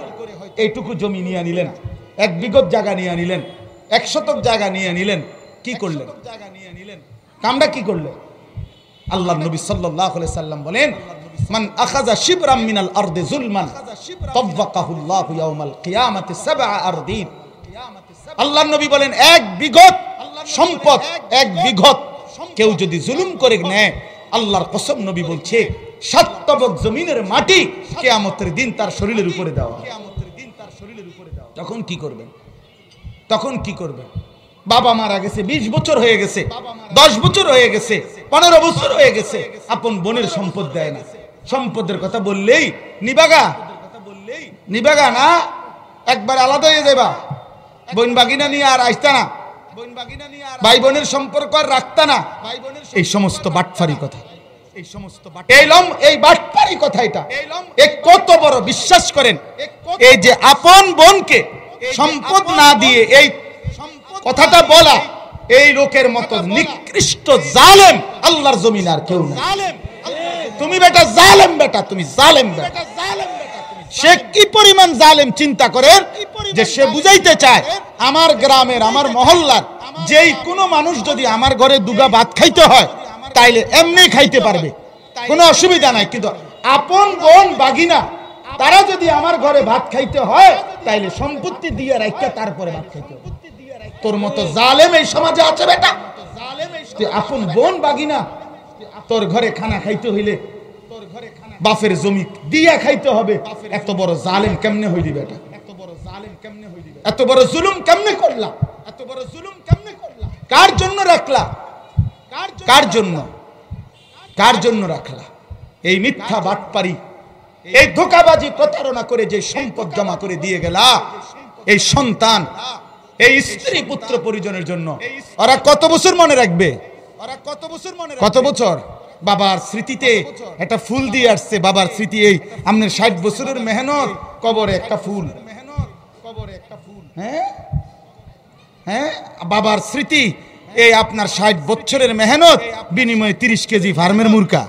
A: এইটুকু জমি নিয়ে নিলেন, 1 বিঘত জায়গা নিয়ে নিলেন, 1 শতক জায়গা নিয়ে নিলেন। কি করলেন? কামটা কি করলেন? আল্লাহ নবী সাল্লাল্লাহু আলাইহি সাল্লাম বলেন, মান আখাযা শিবরাম মিনাল আরদি যুলমান তাওয়াক্কাহু আল্লাহু ইয়াওমাল কিয়ামাতি 7 আরদিন। আল্লাহ নবী বলেন 1 বিঘত সম্পদ, 1 বিঘত কেউ যদি জুলুম করে নেয়, আল্লাহর কসম নবী বলছে 7 তবক জমিনের মাটি কিয়ামতের দিন তার শরীরের উপরে দেওয়া। তখন কি করবেন? তখন কি করবেন? বাবা মারা গেছে, 20 বছর হয়ে গেছে, 10 বছর হয়ে গেছে, 15 বছর হয়ে গেছে, আপন বোনের সম্পদ দেয় না। সম্পদের কথা বললেই নিবাগা না, একবার আলাদা হয়ে যাবা, বোন বাগিনা নিয়ে আর আসতা না, ভাই বোনের সম্পর্ক আর রাখতা না। এই সমস্ত বাটফারি কথা, এই বাটফারি কথা, এটা কত বড় বিশ্বাস করেন। এই যে আপন বোনকে সম্পদ না দিয়ে এই কথাটা বলা, এই লোকের মতো নিকৃষ্ট জালেম আল্লাহর জমিন আর কেউ না। তুমি বেটা জালেম, বেটা তুমি জালেম বেটা। সে কি পরিমাণ জালেম চিন্তা করেন, যে সে বুঝাইতে চায় আমার গ্রামের, আমার মহল্লার যেই কোনো মানুষ যদি আমার ঘরে দুগা ভাত খাইতে হয় তাইলে এমনি খাইতে পারবে, কোনো অসুবিধা নাই, কিন্তু আপন বোন বাগিনা তারা যদি আমার ঘরে ভাত খাইতে হয় তাইলে সম্পত্তি দিয়ে রাখতে তারপরে ভাত খাইতে হবে। তোর মতো জালেম এই সমাজে আছে বেটা। তুই আপন বোন বাগিনা তোর ঘরে খানা খাইতে হইলে বাপের জমি দিয়া খাইতে হবে, এত বড় জালেম কেমনে হইলি বেটা? এত বড় জুলুম কেমনে করলা? কার জন্য রাখলা? কার জন্য রাখলা? এই মিথ্যা বাটপারি, এই ধোঁকাবাজি প্রতারণা করে যে সম্পদ জমা করে দিয়ে গেলা, এই সন্তান, এই স্ত্রী পুত্র পরিজনের জন্য ওরা কত বছর মনে রাখবে? কত বছর? বাবার স্মৃতিতে একটা ফুল দিয়ে আসছে, বাবার স্মৃতি, এই আপনার 60 বছরের মেহনত, কবরে একটা ফুল। হ্যাঁ, বাবার স্মৃতি, এই আপনার 60 বছরের মেহনত, বিনিময়ে 30 কেজি ফার্মের মুরগা।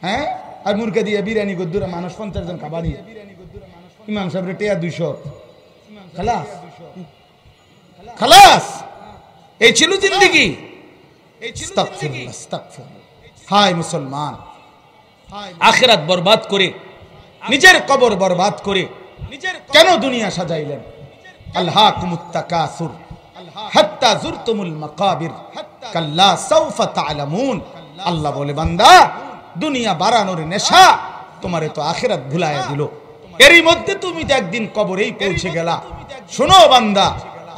A: হ্যাঁ, আর মুরগা দিয়ে বিরিয়ানি গদ্দুরা মানুষ 50 জন খাবানি। ইমাম সাহেবের টেয়া 200, খালাস। এই ছিল জিন্দেগি। হায় মুসলমান, আখিরাত বরবাদ করে, নিজের কবর বরবাদ করে কেন দুনিয়া সাজাইলেন? আলহাকুমুত তাকাসুর হাত্তা যুরতুমুল মাকাবির কাল্লা সাউফা তা'লামুন। আল্লাহ বলে, বান্দা, দুনিয়া বাড়ানোর নেশা তোমারে তো আখিরাত ভুলাইয়া দিল, এরই মধ্যে তুমি তো একদিন কবরেই পৌঁছে গেলা। শোনো বান্দা,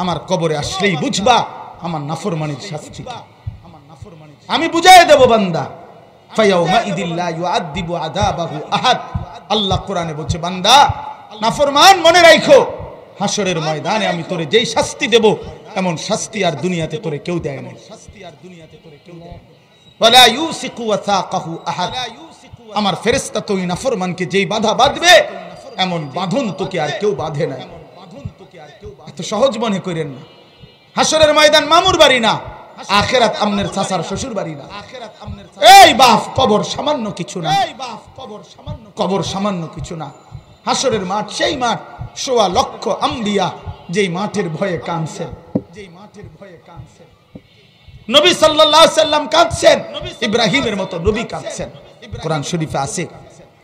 A: আমার কবরে আসলেই বুঝবা আমার নাফরমানির শাস্তি কি। আমি বুঝাই দেব বান্দা, ফায়াউমা ইদিল্লা ইউআদিবু আযাবাহু আহাদ। আল্লাহ কোরআনে বলছে, বান্দা নাফরমান মনে রাখো, হাসরের ময়দানে আমি তোরে যেই শাস্তি দেব এমন শাস্তি আর দুনিয়াতে তোরে কেউ দেয় না। ওয়ালা ইউসিকু ওয়াসাকাহু আহাদ। আমার ফেরেশতা তো নাফরমানকে যেই বাধা বাঁধবে এমন বাঁধন তোকে আর কেউ বাঁধে না। এত সহজ মনে করেন না। হাসরের ময়দান মামুর বাড়ি না, আখিরাত আমনের চাচার শ্বশুর বাড়ি না। এই বাপ, কবর সামান্য কিছু না, কবর সামান্য কিছু না। হাসরের মাঠ সেই মাঠ, 1.25 লক্ষ আম্বিয়া যেই মাঠের ভয়ে কাঁদছেন, নবী সাল্লাল্লাহু আলাইহি সাল্লাম কাঁদছেন, ইব্রাহিমের মতো নবী কাঁদছেন। কোরআন শরীফে আছে,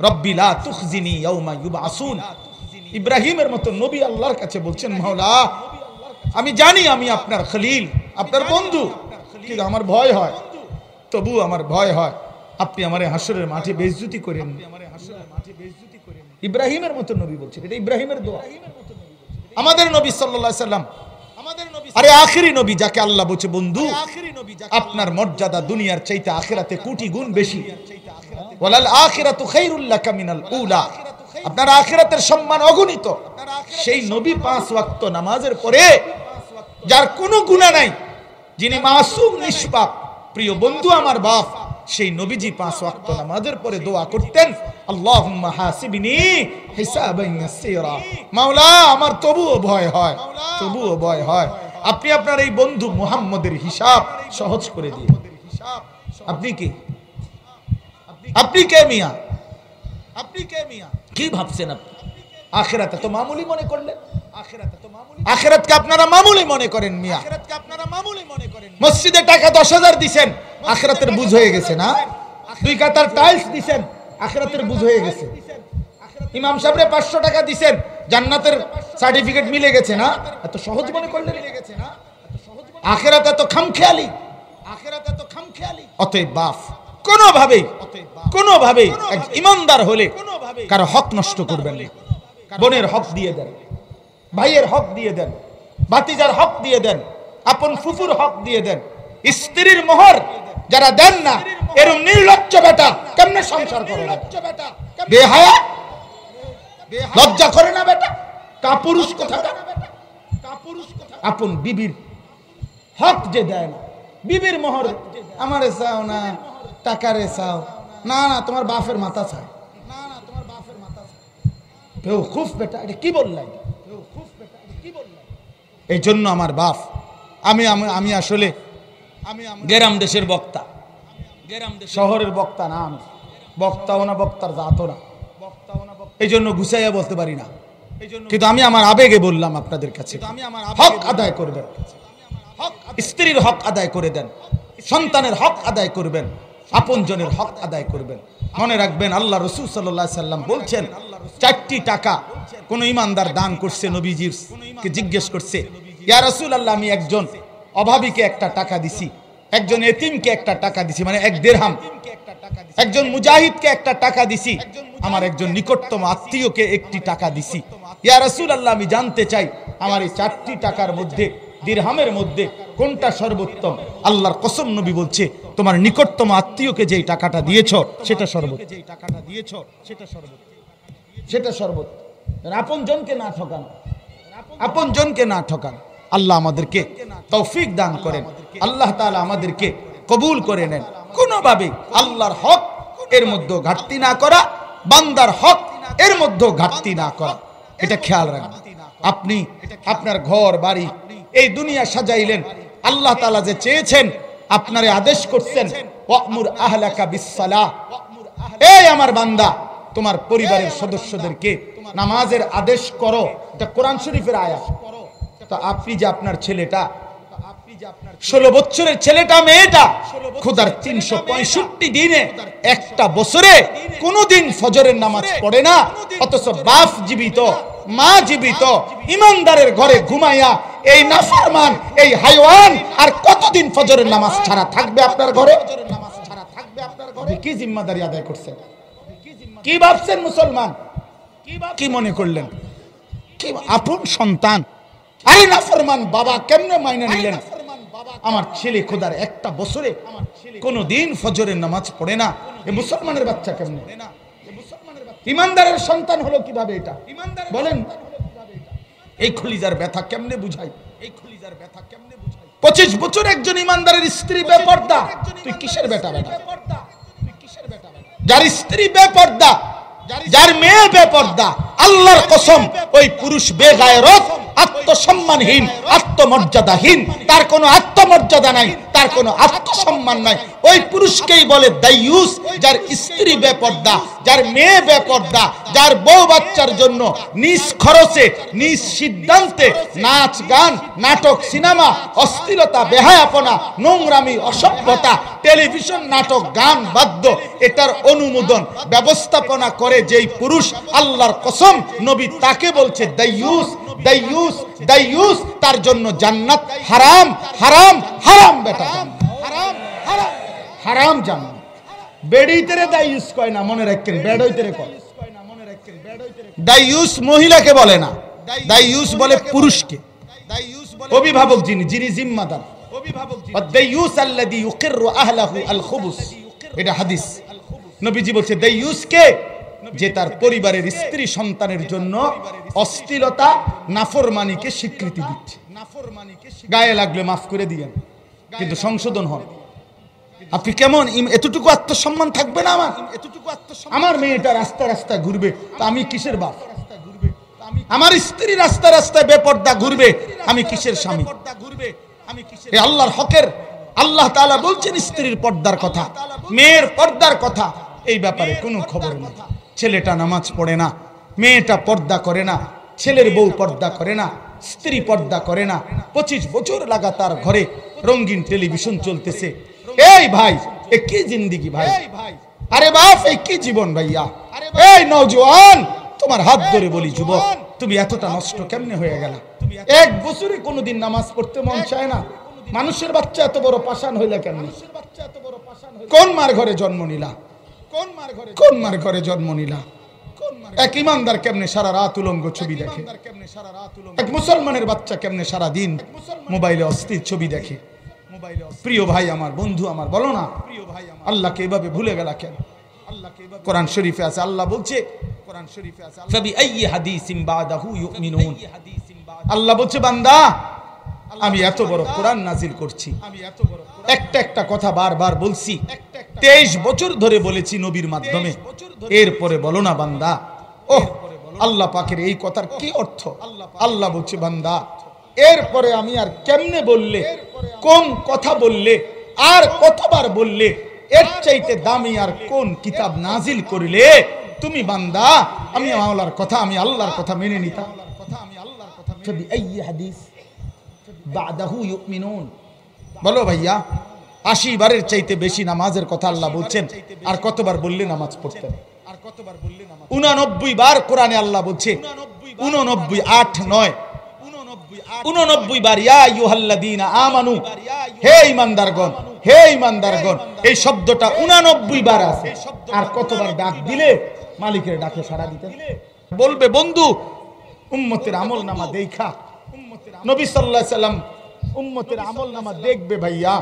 A: রব্বি লা তুখজিনি ইয়াউমা ইউবআসুন। ইব্রাহিমের মতো নবী আল্লাহর কাছে বলছেন, মাওলা আমি জানি আমি আপনার খলিল, আপনার বন্ধু, কিন্তু আমার ভয় হয়, তবু আমার ভয় হয় আপনি আমারে হাসরের মাঠে বেইজ্জতি করেন। ইব্রাহিমের মতো নবী বলছেন, এটা ইব্রাহিমের দোয়া। আমাদের নবী সাল্লাল্লাহু আলাইহি সাল্লাম, আরে আখেরি নবী যাকে আল্লাহ বলছে বন্ধু আপনার মর্যাদা দুনিয়ার চাইতে আখিরাতে কোটি গুণ বেশি। ওয়ালাল আখিরাতু খায়রুল লাকা মিনাল উলা, আপনার আখিরাতের সম্মান অগণিত। সেই নবী 5 ওয়াক্ত নামাজের পরে, যার কোনো গুনাহ নাই, যিনি মাসুম নিষ্পাপ, প্রিয় বন্ধু আমার বাপ, সেই নবীজি 5 ওয়াক্ত নামাজের পরে দোয়া করতেন, আল্লাহুম্মা হাসিবনি হিসাবান ইয়াসীরা, মাওলা আমার তবুও ভয় হয়, তবুও ভয় হয় আপনি আপনার এই বন্ধু মুহাম্মদের হিসাব সহজ করে দিয়ে। আপনি কি, আপনি কে মিয়া, আপনি কে মিয়া, কি ভাবছেন আপনি? আখিরাতে তো মামুলি মনে করলেন, আখিরাতকে আপনারা মামুলি মনে করেন মিয়া। মসজিদে টাকা 10,000 দিবেন, আখিরাতের বুঝ হয়ে গেছে না? 2 কাতার টাইলস দিবেন, আখিরাতের বুঝ হয়ে গেছে। ইমাম সাহেবরে 500 টাকা দিবেন, জান্নাতের সার্টিফিকেট মিলে গেছে না? এত সহজ মনে করলেন? আখিরাতে তো খামখেয়ালি, আখিরাতে তো খামখেয়ালি। অতএব বাপ কোনোভাবেই এক ইমানদার হলে কারো হক নষ্ট করবেন না। বোনের হক দিয়ে দেন, ভাইয়ের হক দিয়ে দেন, ভাতিজার হক দিয়ে দেন, আপন ফুফুর হক দিয়ে দেন। স্ত্রীর মোহর যারা দেন না, এরকম নির্লজ্জ বেটা কেমনে সংসার করে? বেহায়া, লজ্জা করে না বেটা? কাপুরুষ কোথাকার। আপন বিবির হক যে দেয় না, বিবির মোহর আমারে চাও না, টাকারে চাও না, না তোমার বাপের মাথা চায়, না না তোমার বাপের মাথা চায়। বেওকুফ বেটা, এটা কি বললাই? এই জন্য আমার বাপ, আমি আসলে গ্রাম দেশের বক্তা, শহরের বক্তা না, আমি বক্তাও না, বক্তার জাতও না, এই জন্য গুছাইয়া বলতে পারি না। কিন্তু আমি আমার আবেগে বললাম আপনাদের কাছে, হক আদায় করবেন, স্ত্রীর হক আদায় করে দেন, সন্তানের হক আদায় করবেন, আপনজনের হক আদায় করবেন। মনে রাখবেন আল্লাহ রাসূল সাল্লাল্লাহু আলাইহি সাল্লাম বলছেন, 4টি টাকা কোন ইমানদার দান করছে, নবীজিকে জিজ্ঞেস করছে, ইয়া রাসূলুল্লাহ আমি একজন অভাবীকে 1টা টাকা দিছি, একজন এতিমকে 1টা টাকা দিছি, মানে 1 দিরহাম, একজন মুজাহিদকে 1টা টাকা দিছি, আমার একজন নিকটতম আত্মীয়কে 1টি টাকা দিছি। ইয়া রাসূলুল্লাহ আমি জানতে চাই আমার এই 4টি টাকার মধ্যে, দিরহামের মধ্যে কোনটা সর্বোত্তম? আল্লাহর কসম নবী বলছে, তোমার নিকটতম আত্মীয়কে যেই টাকাটা দিয়েছো সেটা সর্বোত্তম, সেটা সর্বোত্তম। আপনজনকে না ঠকান, আপনজনকে না ঠকান। আল্লাহ আমাদেরকে তৌফিক দান করেন, আল্লাহ তাআলা আমাদেরকে কবুল করে নেন। কোনোভাবে আল্লাহর হক এর মধ্যে ঘাটতি না করা, বান্দার হক এর মধ্যে ঘাটতি না করা, এটা খেয়াল রাখবেন। আপনি আপনার ঘর বাড়ি এই দুনিয়া সাজাইলেন, আল্লাহ তাআলা যে চেয়েছেন আপনারে আদেশ করছেন, ওয়া'মুর আহলাকা বিসসালাহ, এই আমার বান্দা তোমার পরিবারের সদস্যদেরকে নামাজের আদেশ করো। এটা কোরআন শরীফের আয়াত। তো আপনি যে আপনার ছেলেটা 16 বছরের ছেলেটা মেয়েটা খোদার 365 দিনে একটা বছরে কোনদিন ফজরের নামাজ পড়ে না, অথচ বাপ জীবিত, মা জীবিত, ইমানদারের ঘরে ঘুমাইয়া এই নাফরমান, এই হাইওয়ান আর কতদিন ফজরের নামাজ ছাড়া থাকবে আপনার ঘরে? কি জিম্মাদারি আদায় করছেন? কি ভাবছেন মুসলমান? কি মনে করলেন? কি আপন সন্তান, আরে নাফরমান বাবা কেমনে মাইনা নিলেন? আমার ছেলে খোদার একটা বছরে কোনদিন ফজরের নামাজ পড়ে না, এ মুসলমানের বাচ্চা কেমনে? ইমানদারের সন্তান হলো কিভাবে এটা বলেন? এই খলিজার ব্যথা কেমনে বুঝাই? 25 বছর একজন ইমানদারের স্ত্রী বেপরদা, তুই কিসের বেটা? যার স্ত্রী বেপরদা, যার মেয়ে বেপরদা, আল্লাহর কসম ওই পুরুষ বেগায়রত, আত্মসম্মানহীন, আত্মমর্যাদাহীন, তার কোনো আত্মমর্যাদা নাই, তার কোনো আত্মসম্মান নাই। ওই পুরুষকেই বলে দাইয়ুস, যার স্ত্রী বেপরদা, যার মেয়ে বেপরদা, যার বউ বাচ্চার জন্য নিজ খরচে, নিজ সিদ্ধান্তে নাচ গান, নাটক, সিনেমা, অশ্লীলতা, বেহায়াপনা, নোংরামি, অসভ্যতা, টেলিভিশন, নাটক, গান, বাদ্য, এটার অনুমোদন ব্যবস্থাপনা করে যেই পুরুষ, আল্লাহর কসম নবী তাকে বলছে দাইয়ুস, দাইয়ুস, দাইয়ুস, তার জন্য জান্নাত হারাম, হারাম, হারাম বেটা, হারাম, হারাম, হারাম জান্নাত। বেড়িতেরে দাইয়ুস কয় না, মনে রাখেন, বেড়ইতেরে কয়। দাইয়ুস মহিলাকে বলে না, দাইয়ুস বলে পুরুষকে। অভিভাবক যিনি, যিনি জিম্মাদার, দাইয়ুস আল্লাযী ইউকিররু আহলাহু আল খুবুস, এটা হাদিস। নবীজি বলছে দাইয়ুস কে, যে তার পরিবারের স্ত্রী সন্তানের জন্য অশ্লীলতা নাফরমানিকে স্বীকৃতি দিচ্ছে। গায়ে লাগলে মাফ করে দিয়েন, কিন্তু সংশোধন হন। আপনি কেমন, এতটুকু আত্মসম্মান থাকবে না আমার? আমার মেয়েটা রাস্তা রাস্তায় ঘুরবে, তা আমি কিসের বাপ? আমার স্ত্রী রাস্তা রাস্তায় বেপর্দা ঘুরবে, আমি কিসের স্বামী? এই আল্লাহর হকের, আল্লাহ তাআলা বলছেন স্ত্রীর পর্দার কথা, মেয়ের পর্দার কথা। এই ব্যাপারে কোনো খবর নেই। ছেলেটা নামাজ পড়ে না, মেয়েটা পর্দা করে না, ছেলের বউ পর্দা করে না, স্ত্রী পর্দা করে না। 25 বছর লাগাতার ঘরে রঙিন টেলিভিশন চলতেছে। এই ভাই, এ কি জিন্দেগি ভাই? আরে বাপ, এই কি জীবন ভাইয়া? এই নওজোয়ান, তোমার হাত ধরে বলি যুবক, তুমি এতটা নষ্ট কেমনে হয়ে গেল? 1 বছরে কোনোদিন নামাজ পড়তে মন চায় না? মানুষের বাচ্চা এত বড় পাষাণ হইলা কেমনে? কোন মার ঘরে জন্ম নিলা? কোন মার ঘরে জন্ম নিলা? এক ইমানদার কেমনে সারা রাত উলঙ্গ ছবি দেখে? এক মুসলমানের বাচ্চা কেমনে সারা দিন মোবাইলে অস্থির ছবি দেখে? প্রিয় ভাই আমার, বন্ধু আমার, বলো না আল্লাহকে এভাবে ভুলে গেলা কেন? কোরআন শরীফে আছে, আল্লাহ বলছে, আল্লাহ বলছে বান্দা, আমি এত বড় কোরআন নাজিল করছি, একটা একটা কথা বারবার বলছি, 23 বছর ধরে বলেছি নবীর মাধ্যমে, এরপরে বলো না বান্দা। ওহ, আল্লাহ পাকের এই কথার কি অর্থ? আল্লাহ বলছে বান্দা, এরপরে আমি আর কেমনে বললে, কোন কথা বললে, আর কতবার বললে, এর চাইতে দামি আর কোন কিতাব নাজিল করিলে তুমি বান্দা আমি আল্লাহর কথা, আমি আল্লাহর কথা মেনে নিতাম? বলো ভাইয়া, 80 বারের চাইতে বেশি নামাজের কথা আল্লাহ বলছেন, আর কতবার বললে নামাজ পড়তেন? 89 বার কোরআনে আল্লাহ বলছে, 89, 8, 9, 89 বার ইয়া আইয়ুহাল্লাযীনা আমানু, হে ঈমানদারগণ, হে ঈমানদারগণ, এই শব্দটা 89 বার আছে। আর কতবার ডাক দিলে মালিকের ডাকে সাড়া দিতেন? বলবে বন্ধু, উম্মতের আমলনামা দেখা, নবী সাল্লাল্লাহু আলাইহি সাল্লাম উম্মতের আমলনামা দেখবে ভাইয়া,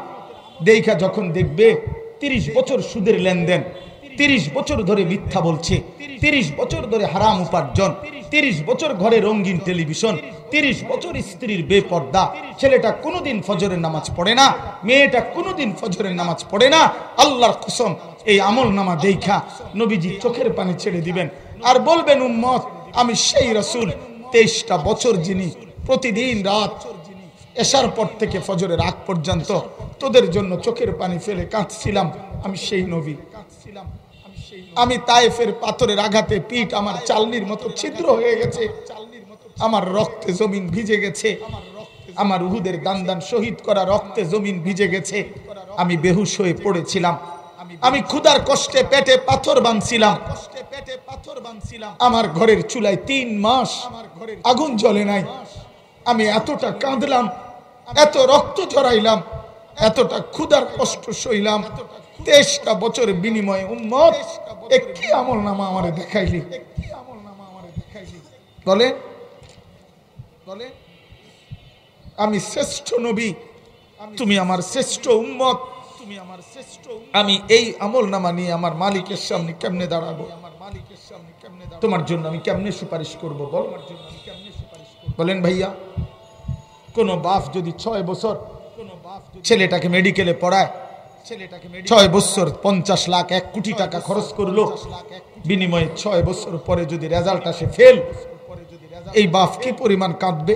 A: দেখা যখন দেখবে 30 বছর সুদের লেনদেন, 30 বছর ধরে মিথ্যা বলছে, 30 বছর ধরে হারাম উপার্জন, 30 বছর ঘরে রঙিন টেলিভিশন, 30 বছর স্ত্রীর বেপর্দা, ছেলেটা কোনোদিন ফজরের নামাজ পড়ে না, মেয়েটা কোনোদিন ফজরের নামাজ পড়ে না, আল্লাহর কসম এই আমলনামা দেখা নবীজি চোখের পানি ছেড়ে দিবেন আর বলবেন, উম্মত, আমি সেই রাসূল 23টা বছর যিনি প্রতিদিন রাত এশার পর থেকে ফজরের আগ পর্যন্ত তোদের জন্য চোখের পানি ফেলে কাঁদছিলাম, আমি সেই নবী। আমি তায়েফের পাথরের আঘাতে পিঠ আমার চালনির মতো ছিদ্র হয়ে গেছে, আমার রক্তে জমিন ভিজে গেছে, আমার উহুদের দান শহীদ করা রক্তে জমিন ভিজে গেছে, আমি বেহুশ হয়ে পড়েছিলাম, আমি ক্ষুধার কষ্টে পেটে পাথর বাঁধছিলাম, আমার ঘরের চুলায় 3 মাস আগুন জ্বলে নাই, আমি এতটা কাঁদলাম, এত রক্ত ঝরাইলাম, এতটা ক্ষুধার কষ্ট সইলাম, 23টা বছরের বিনিময়ে উম্মত কি আমলনামা আমারে দেখাইলি? বলে বলে আমি শ্রেষ্ঠ নবী, তুমি আমার শ্রেষ্ঠ উম্মত, তুমি আমার শ্রেষ্ঠ, আমি এই আমলনামা নিয়ে আমার মালিকের সামনে কেমনে দাঁড়াবো? তোমার জন্য আমি কেমনে সুপারিশ করব? বলেন ভাইয়া, কোন বাপ যদি 6 বছর ছেলেটাকে মেডিকেলে পড়ায়, 6 বছর 50 লাখ 1 কোটি টাকা খরচ করলো, বিনিময়ে 6 বছর পরে যদি রেজাল্ট আসে ফেল, এই বাপ কি পরিমাণ কাঁদবে?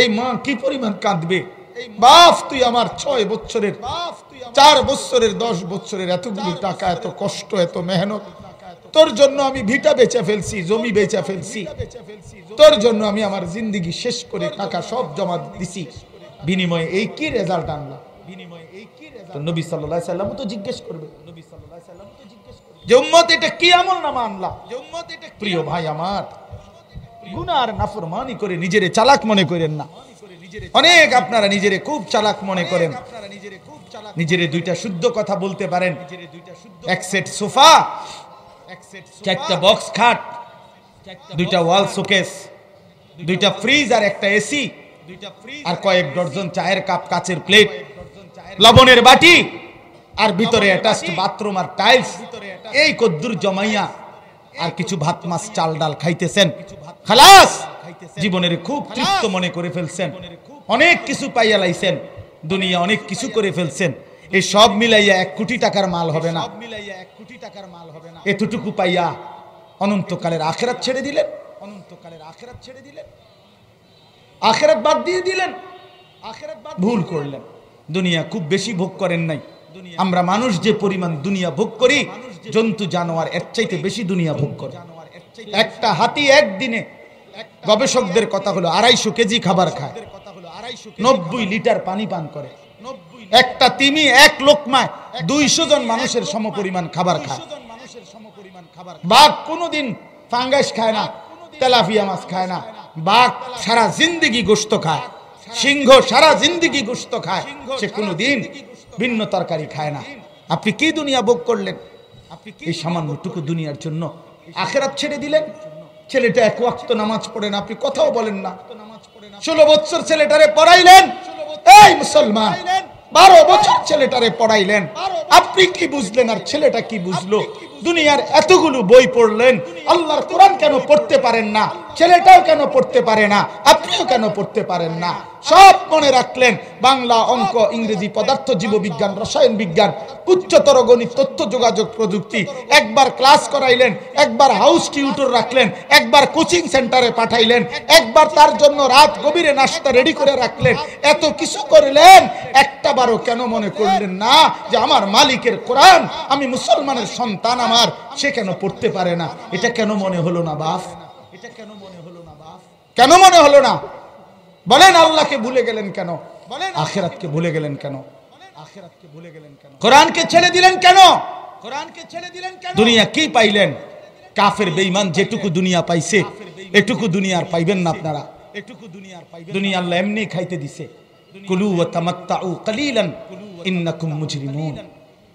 A: এই মা কি পরিমাণ কাঁদবে? বাপ, তুই আমার 6 বছরের, 4 বছরের, 10 বছরের এতগুলি টাকা, এত কষ্ট, এত মেহনত, তোর জন্য আমি ভিটা বেচে ফেলছি, জমি বেচে ফেলছি, তোর জন্য আমি আমার জিন্দেগি শেষ করে টাকা সব জমা দিছি, বিনিময়ে এই কি রেজাল্ট আনলা? নবী সাল্লাল্লাহু আলাইহি সাল্লাম তো জিজ্ঞেস করবে যে উম্মত এটা কি আমলনামা আনলা? প্রিয় ভাই আমার, গুনাহ আর নাফরমানি করে নিজেরে চালাক মনে করেন না। অনেক আপনারা নিজেরে খুব চালাক মনে করেন, নিজেরে দুইটা শুদ্ধ কথা বলতে পারেন। এক সেট সোফা, চারটা বক্স খাট, দুইটা ওয়াল শোকেস, দুইটা ফ্রিজ আর একটা এসি, আর কয়েক ডজন চায়ের কাপ, কাচের প্লেট, লবণের বাটি, আর ভিতরে অ্যাটাচড বাথরুম আর টাইলস, এই কদ্দুর জমাইয়া আর কিছু ভাত মাছ চাল ডাল খাইতেছেন, খালাস জীবনের খুব তৃপ্ত মনে করে ফেলছেন, অনেক কিছু পাইয়া লাইছেন, দুনিয়া অনেক কিছু করে ফেলছেন। এই সব মিলাইয়া 1 কোটি টাকার মাল হবে না। এতটুকু পাইয়া অনন্তকালের আখিরাত ছেড়ে দিলেন, আখিরাত বাদ দিয়ে দিলেন, ভুল করলেন। দুনিয়া খুব বেশি ভোগ করেন নাই। আমরা মানুষ যে পরিমাণ দুনিয়া ভোগ করি, জন্তু জানোয়ার এর চাইতে বেশি দুনিয়া ভোগ করে। একটা হাতি একদিনে, গবেষকদের কথা হলো, 250 কেজি খাবার খায়, 90 লিটার পানি পান করে। একটা তিমি এক লোকমায় 200 জন মানুষের সমপরিমাণ খাবার খায়। বাঘ কোনোদিন ফাঙ্গাস খায় না, তেলাপিয়া মাছ খায় না। বাঘ সারা জিন্দেগি গোশত খায়, সিংহ সারা জিন্দেগি গোশত খায়, সে কোনোদিন ভিন্ন তরকারি খায় না। আপনি কি দুনিয়া ভোগ করলেন? এই সামান্যটুকু দুনিয়ার জন্য আখিরাত ছেড়ে দিলেন। ছেলেটা 1 ওয়াক্ত নামাজ পড়ে না, আপনি কথাও বলেন না। 16 বছর ছেলেটারে পড়াইলেন, এই মুসলমান 12 বছর ছেলেটারে পড়াইলেন, আপনি কি বুঝলেন আর ছেলেটা কি বুঝলো? দুনিয়ার এতগুলো বই পড়লেন, আল্লাহর কোরআন কেন পড়তে পারেন না? ছেলেটাও কেন পড়তে পারে না? আপনিও কেন পড়তে পারেন না? সব মনে রাখলেন, বাংলা, অঙ্ক, ইংরেজি, পদার্থ, জীববিজ্ঞান, রসায়ন বিজ্ঞান, উচ্চতর গণিত, তথ্য যোগাযোগ প্রযুক্তি, একবার ক্লাস করাইলেন, একবার হাউস টিউটর রাখলেন, একবার কোচিং সেন্টারে পাঠাইলেন, একবার তার জন্য রাত গভীরে নাস্তা রেডি করে রাখলেন। এত কিছু করলেন, একটা বারও কেন মনে করলেন না যে আমার মালিকের কোরআন, আমি মুসলমানের সন্তান, আমার সে কেন পড়তে পারে না? এটা কেন মনে হলো না বাপ? কেন মনে হলো না? বলেন, আল্লাহকে ভুলে গেলেন কেন? বলেন, আখিরাতকে ভুলে গেলেন কেন? কোরআনকে ছেড়ে দিলেন কেন? দুনিয়া কি পাইলেন? কাফের বেঈমান যেটুকু দুনিয়া পাইছে, এটুকু দুনিয়ার পাইবেন না আপনারা। দুনিয়া আল্লাহ এমনি খাইতে দিছে। কুলু ওয়া তামাত্তাউ কালিলান ইন্নাকুম মুজরিমুন।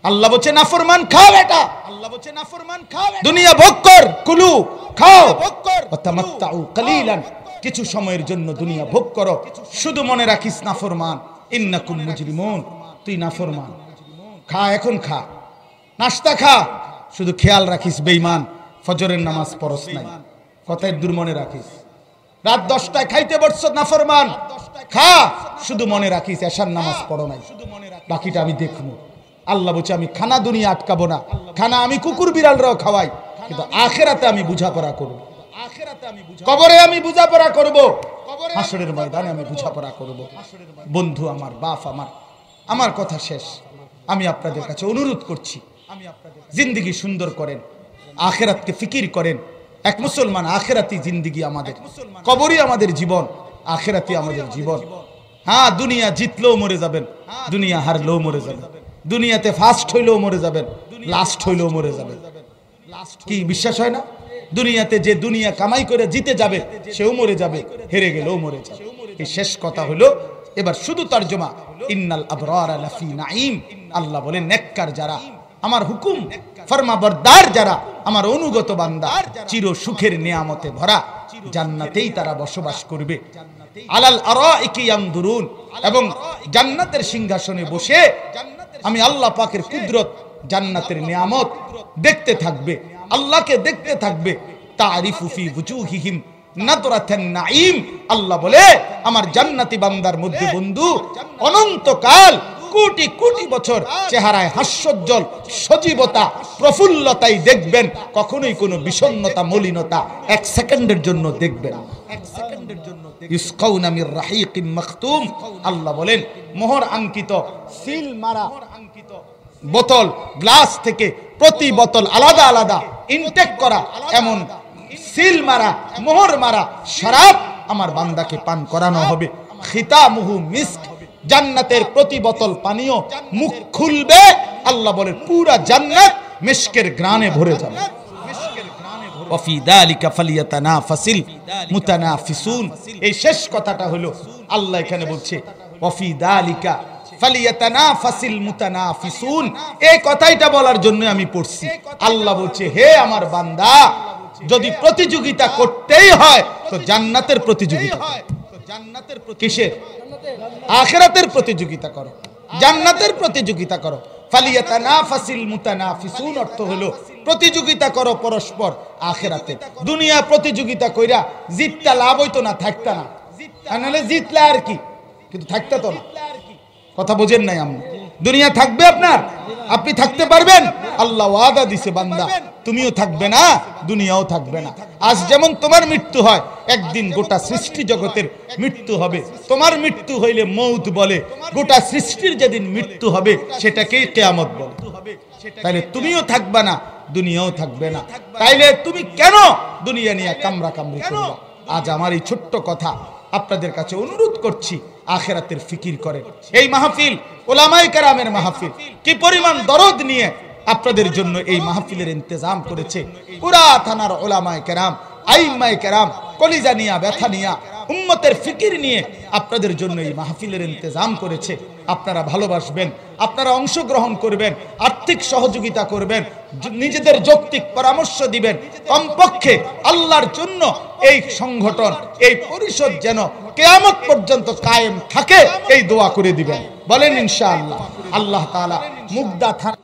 A: আল্লাহ বলছে নাফরমান খাও, এটা আল্লাহ বলছে নাফরমান খাও, দুনিয়া ভোগ কর, কুলু খাও, ওয়া তামাত্তাউ কালিলান, কিছু সময়ের জন্য দুনিয়া ভোগ করো। শুধু মনে রাখিস নাফরমান, ইন্নাকুম মুজরিমুন, তুই নাফরমান। খা, এখন খা, নাস্তা খা, শুধু খেয়াল রাখিস বেঈমান ফজরের নামাজ পড়স নাই, কথায় দূর মনে রাখিস। রাত 10টায় খাইতে বসছ নাফরমান, খা, শুধু মনে রাখিস এশার নামাজ পড়ো নাই, বাকিটা আমি দেখবো। আল্লাহ বলছে আমি খানা দুনিয়া আটকাবো না, খানা আমি কুকুর বিড়ালরাও খাওয়াই, কিন্তু আখিরাতে আমি বুঝাপড়া করব, কবরে আমি বুঝাপড়া করব, হাসরের ময়দানে আমি বুঝাপড়া করব। বন্ধু আমার, বাপ আমার, আমার কথা শেষ। আমি আপনাদের কাছে অনুরোধ করছি, জিন্দেগি সুন্দর করেন, আখিরাতকে ফিকির করেন। এক মুসলমান আখিরাতি জিন্দেগি আমাদের, কবরই আমাদের জীবন, আখিরাতি আমাদের জীবন। হ্যাঁ, দুনিয়া জিতলেও মরে যাবেন, দুনিয়া হারলেও মরে যাবেন, দুনিয়াতে ফার্স্ট হইলেও মরে যাবেন, লাস্ট হইলেও মরে যাবেন। কি বিশ্বাস হয় না? দুনিয়াতে যে দুনিয়া কামাই করে জিতে যাবে সেও মরে যাবে, হেরে গেলেও মরে যাবে। এই শেষ কথা হলো। এবার শুধু তরজমা, ইন্নাল আবরারা লাফি নাঈম। আল্লাহ বলেন নেককার যারা, আমার হুকুম ফরমাবরদার যারা, আমার অনুগত বান্দা, চির সুখের নিয়ামতে ভরা জান্নাতেই তারা বসবাস করবে। আলাল আরাইকি ইয়ানদুরুন, এবং জান্নাতের সিংহাসনে বসে আমি আল্লাহ পাকের কুদরত, জান্নাতের নিয়ামত দেখতে থাকবে, আল্লাহকে দেখতে থাকবে। তারিফু ফি ওয়ুজুহিহিম নাদরাতান নাঈম। আল্লাহ বলে আমার জান্নাতি বান্দার মধ্যে বন্ধু অনন্তকাল কোটি কোটি বছর চেহারায় হাস্যোজ্জ্বল সজীবতা, প্রফুল্লতাই দেখবেন, কখনোই কোনো বিষণ্ণতা, মলিনতা 1 সেকেন্ডের জন্য দেখবেন না। ইসকাউনা মির রাহিকিম মাখতুম। আল্লাহ বলেন মোহর আঙ্কিত, সিল মারা বোতল, গ্লাস থেকে প্রতি বোতল আলাদা আলাদা ইনটেক করা, এমন সিল মারা, মোহর মারা শরাব আমার বান্দাকে পান করানো হবে। খিতামুহু মিস্ক। জান্নাতের প্রতি বোতল পানীয় মুখ খুলবে, আল্লাহ বলে পুরা জান্নাত মিস্কের ঘ্রাণে ভরে যাবে। ওয়াফি যালিকা ফালিয়াতানাফাসিল মুতানাফিসুন। এই শেষ কথাটা হলো আল্লাহ এখানে বলছে ওয়াফি যালিকা ফালিয়াতানাফাসিল মুতানাফিসুন। এই কথাইটা বলার জন্য আমি পড়ছি। আল্লাহ বলছে হে আমার বান্দা, যদি প্রতিযোগিতা করতেই হয় তো জান্নাতের প্রতিযোগিতা, কিসের? আখিরাতের প্রতিযোগিতা করো, জান্নাতের প্রতিযোগিতা করো। ফালিয়াতানাফাসিল মুতানাফিসুন অর্থ হলো প্রতিযোগিতা করো পরস্পর আখিরাতে। দুনিয়া প্রতিযোগিতা কইরা জিতটা লাভ হইতো না, থাকতা না, নাহলে জিতলা আর কি, কিন্তু থাকতা তো না। কথা বোঝেন নাই? আমরা দুনিয়া থাকবে আপনার, আপনি থাকতে পারবেন? আল্লাহ ওয়াদা দিছে বান্দা তুমিও থাকবে না, দুনিয়াও থাকবে না। আজ যেমন তোমার মৃত্যু হয়, একদিন গোটা সৃষ্টি জগতের মৃত্যু হবে। তোমার মৃত্যু হইলে মৌত বলে, গোটা সৃষ্টির যেদিন মৃত্যু হবে সেটাকেই কিয়ামত বলে। তাইলে তুমিও থাকবে না, দুনিয়াও থাকবে না, তাইলে তুমি কেন দুনিয়া নিয়ে কামরা কামড়ি করবে? আজ আমার এই ছোট্ট কথা আপনাদের কাছে অনুরোধ করছি, আখিরাতের ফিকির করেন। এই মাহফিল উলামায়ে কেরামের মাহফিল, কি পরিমাণ দরদ নিয়ে আপনাদের জন্য এই মাহফিলের ইন্তজাম করেছে পুরা থানার উলামায়ে কেরাম, আইম্মায়ে কেরাম, কলিজা নিয়া, ব্যথা নিয়া, উম্মতের ফিকির নিয়ে আপনাদের জন্য এই মাহফিলের ইন্তজাম করেছে। আপনারা ভালোবাসবেন, আপনারা অংশগ্রহণ করবেন, আর্থিক সহযোগিতা করবেন, নিজেদের যৌক্তিক পরামর্শ দিবেন। কমপক্ষে আল্লাহর জন্য এই সংগঠন, এই পরিষদ যেন কিয়ামত পর্যন্ত কায়েম থাকে, এই দোয়া করে দিবেন। বলেন ইনশাআল্লাহ। আল্লাহ তাআলা মুগদা থানা